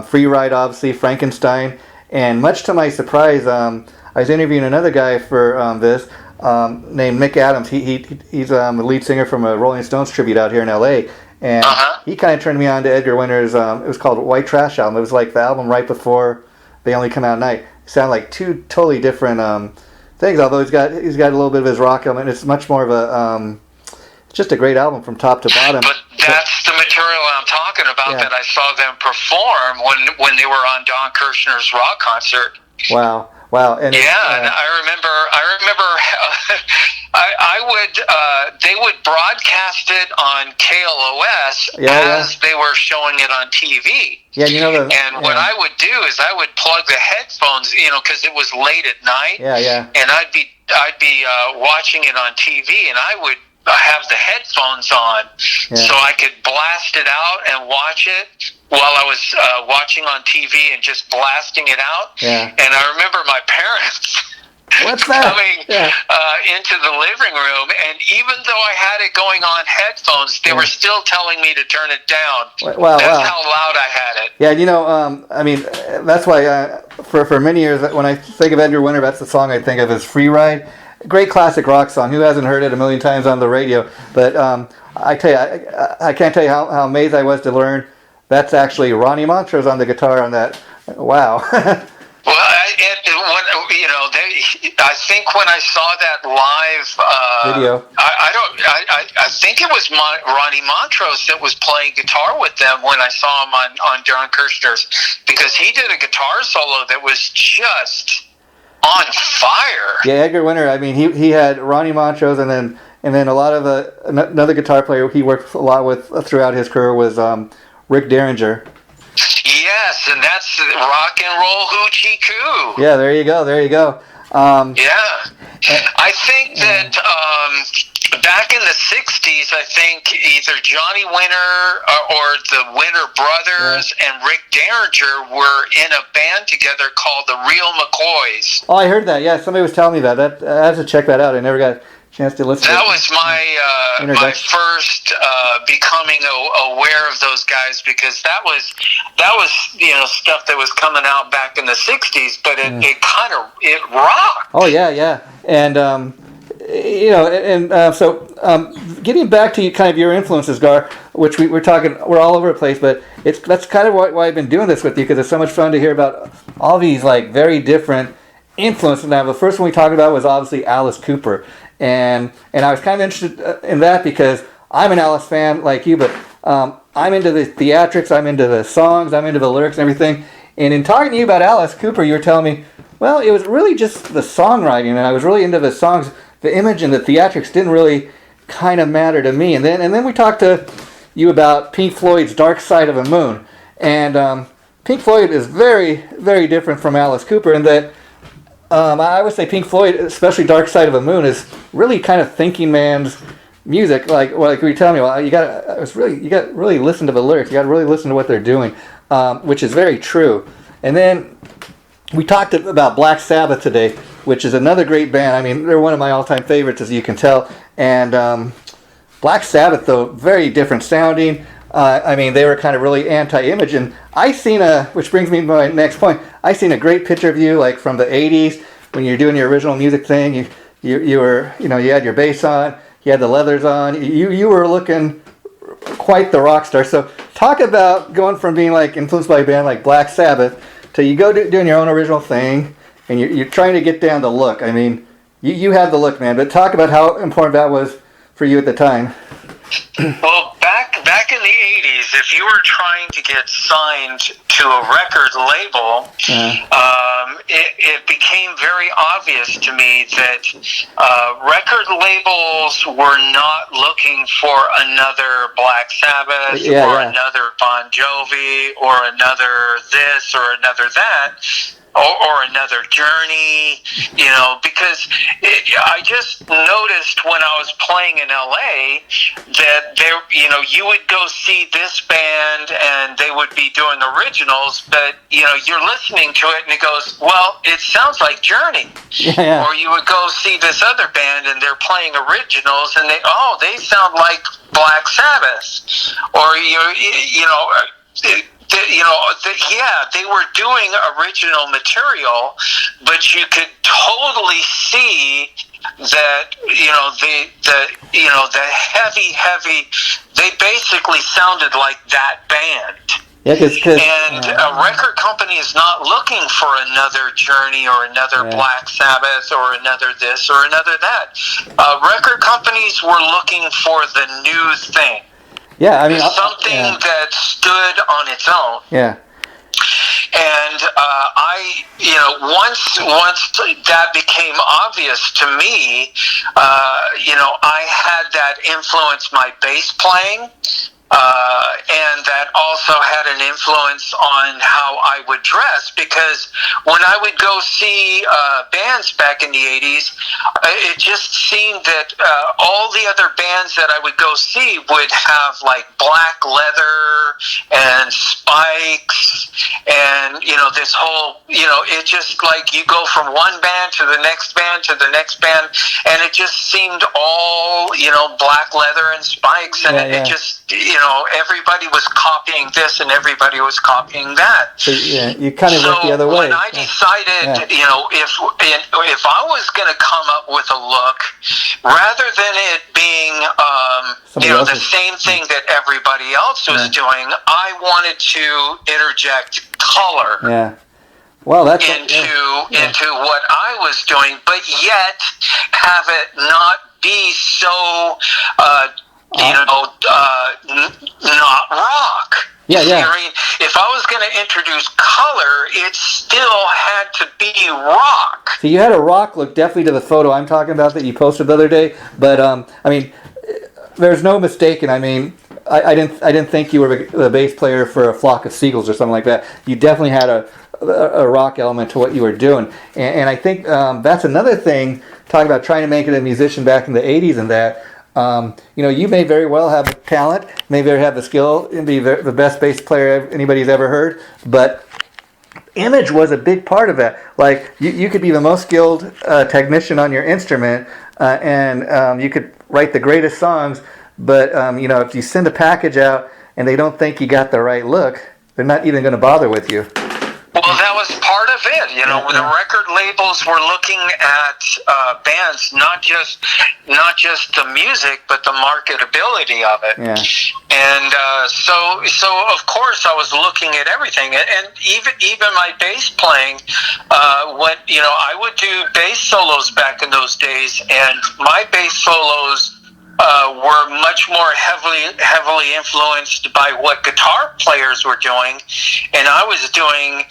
Free Ride, obviously, Frankenstein. And much to my surprise, I was interviewing another guy for this named Mick Adams. He's the lead singer from a Rolling Stones tribute out here in L.A. And he kind of turned me on to Edgar Winter's, it was called White Trash Album. It was like the album right before They Only Come Out at Night. It sounded like two totally different things, although he's got a little bit of his rock element. It's much more of a, just a great album from top to bottom. But that's the material I'm talking about that I saw them perform when they were on Don Kirshner's rock concert. Wow. And and I remember they would broadcast it on KLOS as they were showing it on TV. Yeah, you know what I would do is I would plug the headphones, because it was late at night. And I'd be watching it on TV, and I would have the headphones on so I could blast it out and watch it while I was watching on TV and just blasting it out. And I remember my parents coming into the living room, and even though I had it going on headphones, they were still telling me to turn it down. That's how loud I had it. Yeah, I mean, that's why for many years when I think of Edgar Winter, that's the song I think of as Free Ride. Great classic rock song. Who hasn't heard it a million times on the radio? But I tell you, I can't tell you how amazed I was to learn that's actually Ronnie Montrose on the guitar on that. Wow. Well, I think when I saw that live video, I think it was Ronnie Montrose that was playing guitar with them when I saw him on John Kirshner's, because he did a guitar solo that was just on fire. Yeah, Edgar Winter. I mean, he had Ronnie Montrose, and then a lot of another guitar player he worked a lot with throughout his career was Rick Derringer. Yes, and that's Rock and Roll Hoochie Coo. Yeah, there you go. I think that back in the 60s, I think either Johnny Winter or the Winter Brothers and Rick Derringer were in a band together called the Real McCoys. Oh, I heard that. Yeah, somebody was telling me that. I have to check that out. I never got a chance to listen. That was my first becoming aware of those guys, because that was stuff that was coming out back in the 60s, but it rocked. Oh yeah, and so getting back to kind of your influences, Gar, which we're all over the place, but that's kind of why I've been doing this with you, because it's so much fun to hear about all these like very different influences. Now, the first one we talked about was obviously Alice Cooper, and I was kind of interested in that because I'm an Alice fan like you, but I'm into the theatrics, I'm into the songs, I'm into the lyrics and everything. And in talking to you about Alice Cooper, you were telling me, well, it was really just the songwriting, and I was really into the songs. The image and the theatrics didn't really kind of matter to me. And then we talked to you about Pink Floyd's Dark Side of the Moon. And Pink Floyd is very, very different from Alice Cooper in that I would say Pink Floyd, especially Dark Side of the Moon, is really kind of thinking man's music. Like you tell me, well, you got to really listen to the lyrics. You got to really listen to what they're doing, which is very true. And then we talked about Black Sabbath today, which is another great band. I mean, they're one of my all-time favorites, as you can tell. And Black Sabbath, though, very different sounding. I mean, they were kind of really anti-image. And I seen which brings me to my next point. I seen a great picture of you, like from the '80s when you're doing your original music thing. You were, you had your bass on, you had the leathers on. You were looking quite the rock star. So talk about going from being like influenced by a band like Black Sabbath to you go doing your own original thing. And you're trying to get down the look. I mean, you have the look, man. But talk about how important that was for you at the time. Well, back in the 80s, if you were trying to get signed to a record label, it became very obvious to me that record labels were not looking for another Black Sabbath another Bon Jovi or another this or another that. Or another Journey, because I just noticed when I was playing in LA that you would go see this band and they would be doing originals, but you're listening to it and it goes, well, it sounds like Journey. Yeah. Or you would go see this other band and they're playing originals and they sound like Black Sabbath. Or they were doing original material, but you could totally see that the heavy. They basically sounded like that band. Yeah, and a record company is not looking for another Journey or another Black Sabbath or another this or another that. Record companies were looking for the new thing. Yeah, I mean, something that stood on its own. Yeah. And once that became obvious to me, I had that influence my bass playing. And that also had an influence on how I would dress, because when I would go see bands back in the 80s, it just seemed that all the other bands that I would go see would have like black leather and spikes and, this whole, it just like you go from one band to the next band to the next band, and it just seemed all, black leather and spikes, and it just, everybody was copying this and everybody was copying that. So, you kind of went the other way. When I decided, if I was going to come up with a look, rather than it being, the same thing that everybody else was doing, I wanted to interject color. Yeah. Well, that's into what I was doing, but yet have it not be so not rock. Yeah. I mean, if I was going to introduce color, it still had to be rock. So you had a rock look, definitely, to the photo I'm talking about that you posted the other day. But I mean, there's no mistaking. I mean, I didn't think you were the bass player for a Flock of Seagulls or something like that. You definitely had a rock element to what you were doing, and I think that's another thing. Talking about trying to make it a musician back in the 80s and that. You may very well have the talent, may very have the skill, and be the best bass player anybody's ever heard, but image was a big part of that. Like, you could be the most skilled technician on your instrument, and you could write the greatest songs, but if you send a package out and they don't think you got the right look, they're not even going to bother with you. Well, that was part of it. The record labels were looking at bands, not just the music, but the marketability of it. Yeah. And so of course I was looking at everything, and even my bass playing. When I would do bass solos back in those days, and my bass solos were much more heavily influenced by what guitar players were doing, and I was doing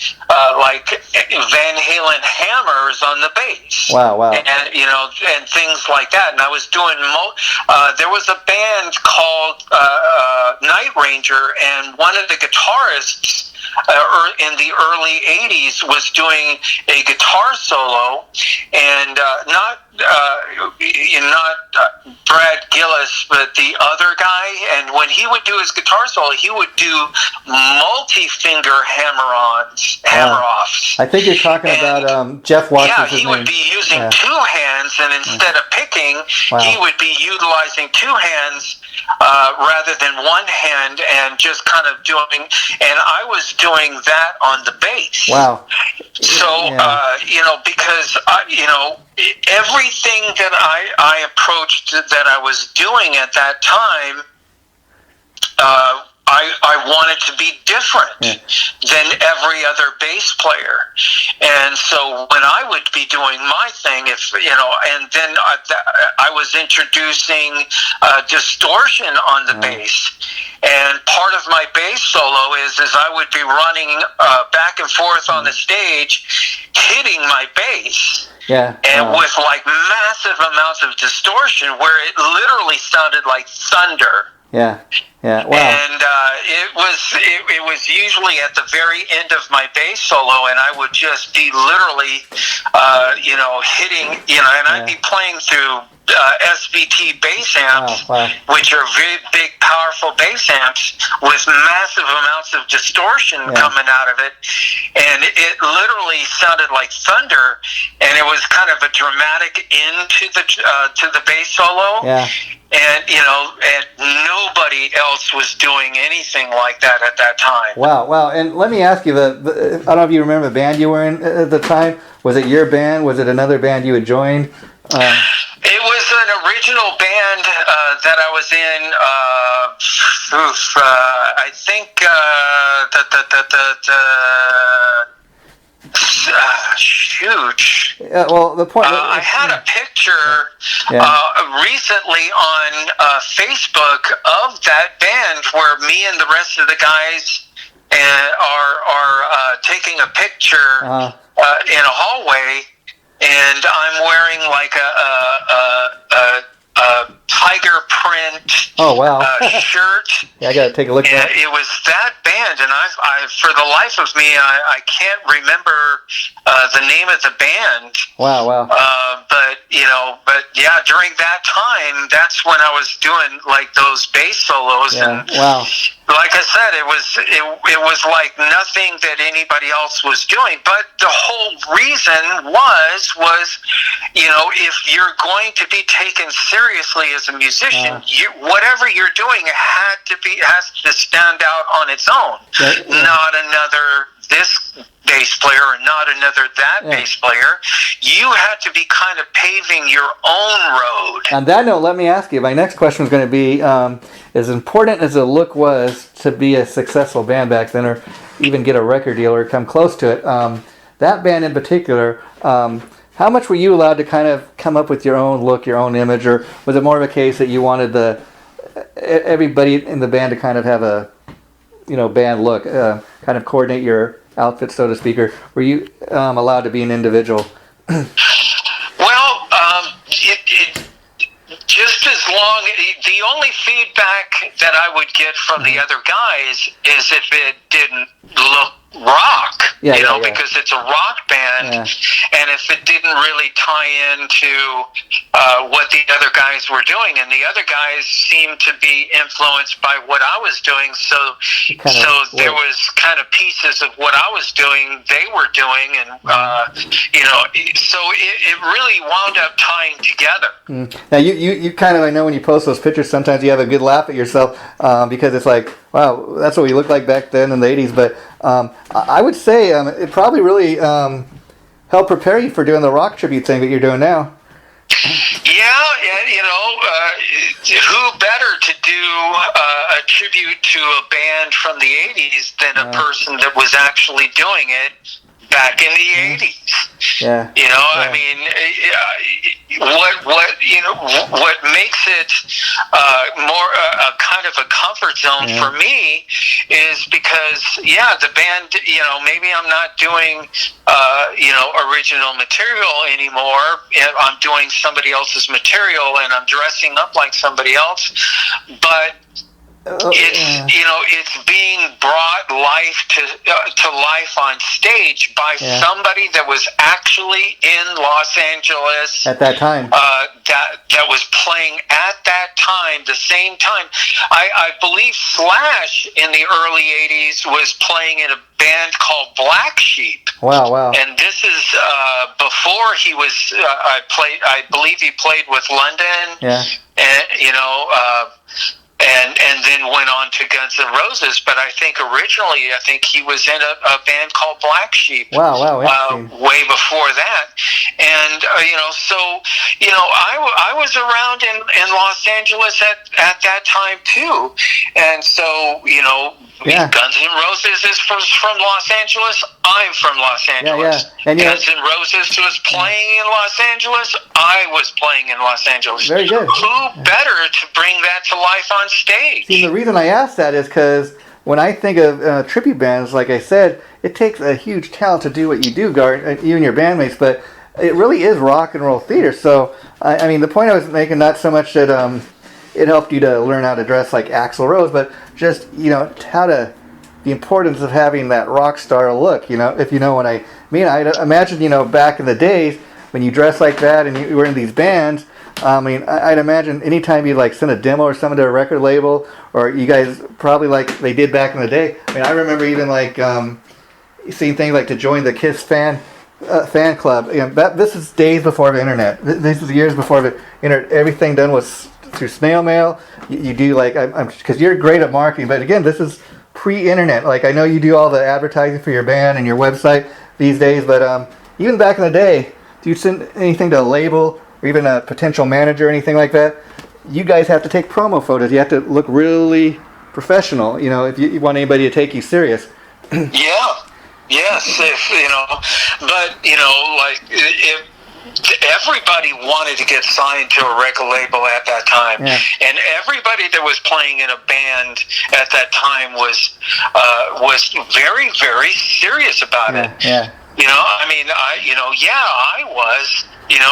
like Van Halen hammers on the bass. Wow! And and things like that. And I was doing there was a band called Night Ranger, and one of the guitarists in the early 80s was doing a guitar solo, and not Brad Gillis, but the other guy. And when he would do his guitar solo, he would do multi-finger hammer-offs. I think you're talking about Jeff Watts. Yeah, he would be using two hands, and instead of picking, he would be utilizing two hands rather than one hand, and just kind of doing. And I was doing that on the bass. Wow. So because everything that I approached that I was doing at that time, I wanted to be different than every other bass player. And so when I would be doing my thing, and then I was introducing distortion on the bass. And part of my bass solo is I would be running back and forth on the stage, hitting my bass. Yeah. And with like massive amounts of distortion, where it literally sounded like thunder. Yeah. Yeah. Wow. And it was usually at the very end of my bass solo, and I would just be literally, hitting, and I'd be playing through SVT bass amps, which are very big, powerful bass amps with massive amounts of distortion coming out of it, and it literally sounded like thunder, and it was kind of a dramatic end to the bass solo. Yeah. And and nobody else was doing anything like that at that time. Wow. And let me ask you, I don't know if you remember the band you were in at the time. Was it your band? Was it another band you had joined? It It was an original band that I was in. I think shoot. Yeah, well, the point. I had a picture recently on Facebook of that band where me and the rest of the guys are taking a picture in a hallway, and I'm wearing like a tiger print shirt. Yeah, I gotta take a look at that. It was that band, and I for the life of me, I can't remember the name of the band. Wow. But yeah, during that time, that's when I was doing like those bass solos, and like I said, it was like nothing that anybody else was doing. But the whole reason was if you're going to be taken seriously as a musician, whatever you're doing has to stand out on its own, not another this bass player or not another that bass player. You had to be kind of paving your own road. On that note, let me ask you, my next question is going to be, as important as the look was to be a successful band back then, or even get a record deal or come close to it, that band in particular, how much were you allowed to kind of come up with your own look, your own image, or was it more of a case that you wanted everybody in the band to kind of have a band look, kind of coordinate your outfit, so to speak, or were you allowed to be an individual? Well, just as long, the only feedback that I would get from the other guys is if it didn't look rock, because it's a rock band, and if it didn't really tie into what the other guys were doing, and the other guys seemed to be influenced by what I was doing, so there was kind of pieces of what I was doing they were doing, and so it really wound up tying together. Now you kind of, I know when you post those pictures, sometimes you have a good laugh at yourself because it's like, wow, that's what we looked like back then in the 80s, but I would say it probably really helped prepare you for doing the rock tribute thing that you're doing now. Who better to do a tribute to a band from the 80s than a person that was actually doing it back in the 80s? I mean, what makes it more a kind of a comfort zone for me is because the band, maybe I'm not doing original material anymore. I'm doing somebody else's material and I'm dressing up like somebody else, but it's being brought to life on stage by somebody that was actually in Los Angeles at that time. That was playing at that time, the same time. I believe Slash in the early '80s was playing in a band called Black Sheep. Wow! And this is before he was. I believe he played with London. And then went on to Guns N' Roses, but I think originally, he was in a band called Black Sheep. Wow, way before that, and I was around in Los Angeles at that time too, and so Guns N' Roses is from Los Angeles. I'm from Los Angeles. And Guns N' Roses was playing in Los Angeles. I was playing in Los Angeles. Very good. Who better to bring that to life on stage? See, the reason I ask that is because when I think of tribute bands, like I said, it takes a huge talent to do what you do, Gar, you and your bandmates, but it really is rock and roll theater. So, I mean, the point I was making, not so much that it helped you to learn how to dress like Axl Rose, but just, the importance of having that rock star look, if you know what I mean. I imagine, back in the days when you dress like that and you were in these bands, I'd imagine anytime you send a demo or something to a record label, or you guys probably like they did back in the day. I remember even seeing things like to join the Kiss fan club. This is days before the internet. This is years before the internet. Everything done was through snail mail. You do because you're great at marketing, but again, this is pre-internet. I know you do all the advertising for your band and your website these days, but even back in the day, do you send anything to a label or even a potential manager or anything like that, you guys have to take promo photos. You have to look really professional, if you want anybody to take you serious. Yeah. Yes, but like if everybody wanted to get signed to a record label at that time, and everybody that was playing in a band at that time was very, very serious about it. Yeah. I was,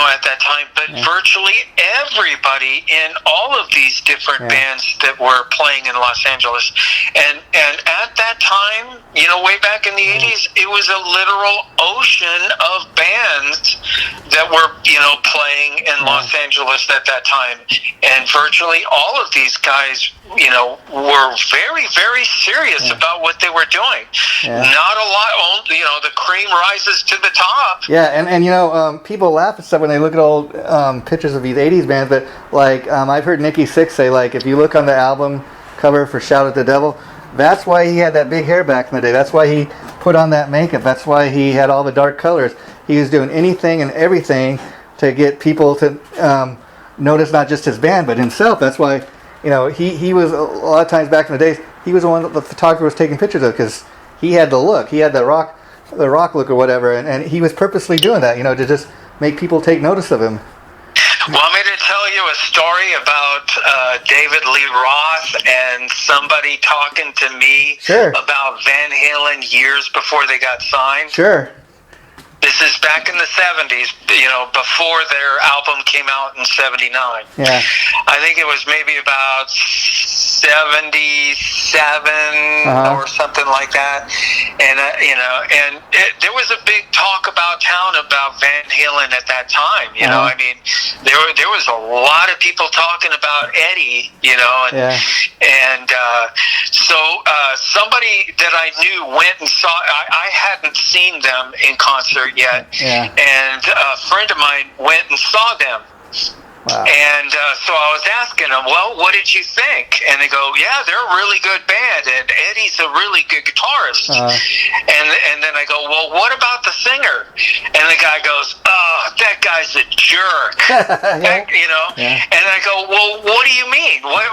at that time, but virtually everybody in all of these different bands that were playing in Los Angeles. And at that time, way back in the 80s, it was a literal ocean of bands that were, playing in Los Angeles at that time. And virtually all of these guys, were very, very serious about what they were doing. Not a lot, the cream rises to the top. Yeah, and people laugh and stuff when they look at old pictures of these 80s bands, but I've heard Nikki Sixx say, if you look on the album cover for Shout at the Devil, that's why he had that big hair back in the day. That's why he put on that makeup. That's why he had all the dark colors. He was doing anything and everything to get people to notice not just his band, but himself. That's why, he was, a lot of times back in the days, he was the one that the photographer was taking pictures of, because he had the look. He had the rock look or whatever, and he was purposely doing that, to just make people take notice of him. Want me to tell you a story about David Lee Roth and somebody talking to me about Van Halen years before they got signed? Sure. This is back in the 70s, before their album came out in 79. Yeah. I think it was maybe about 77 or something like that. And, there was a big talk about town about Van Halen at that time. I mean, there was a lot of people talking about Eddie, so somebody that I knew went and saw, I hadn't seen them in concert yet, and a friend of mine went and saw them. Wow. And so I was asking them, well, what did you think? And they go, yeah, they're a really good band, and Eddie's a really good guitarist. And then I go, well, what about the singer? And the guy goes, oh, that guy's a jerk. And I go, well, what do you mean? What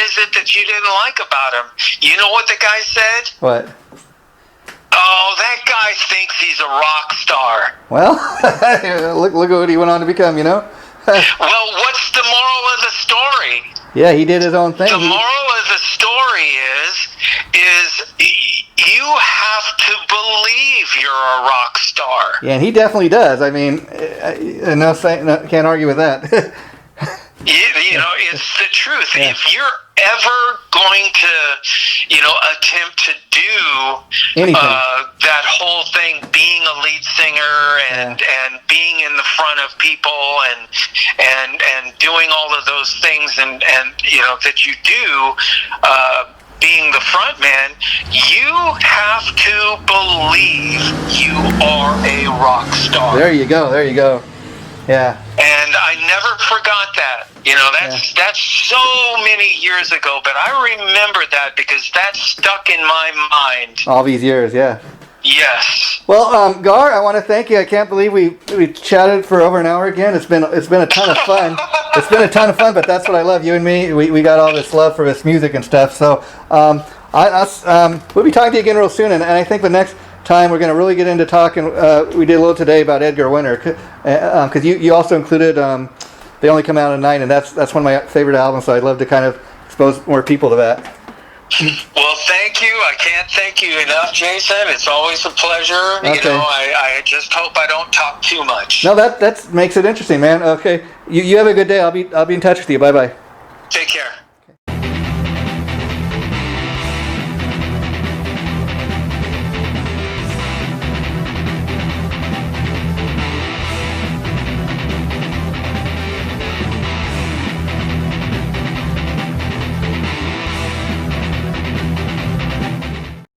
is it that you didn't like about him? You know what the guy said? What? Oh, that guy thinks he's a rock star. Well, look at what he went on to become, Well, what's the moral of the story? Yeah, he did his own thing. The moral of the story is you have to believe you're a rock star. Yeah, and he definitely does. I mean, can't argue with that. It's the truth. Yeah. If you're ever going to, attempt to do that whole thing, being a lead singer and being in the front of people and doing all of those things and that you do, being the front man, you have to believe you are a rock star. There you go. Yeah. And I never forgot that. That's so many years ago, but I remember that because that stuck in my mind. All these years, yeah. Yes. Well, Gar, I want to thank you. I can't believe we chatted for over an hour again. It's been a ton of fun. It's been a ton of fun, but that's what I love. You and me, we got all this love for this music and stuff. So we'll be talking to you again real soon, and I think the next time we're going to really get into talking. We did a little today about Edgar Winter, because you also included They Only Come Out at Night, and that's one of my favorite albums. So I'd love to kind of expose more people to that. Well, thank you. I can't thank you enough, Jason. It's always a pleasure. Okay. I just hope I don't talk too much. No, that makes it interesting, man. Okay, you have a good day. I'll be in touch with you. Bye bye.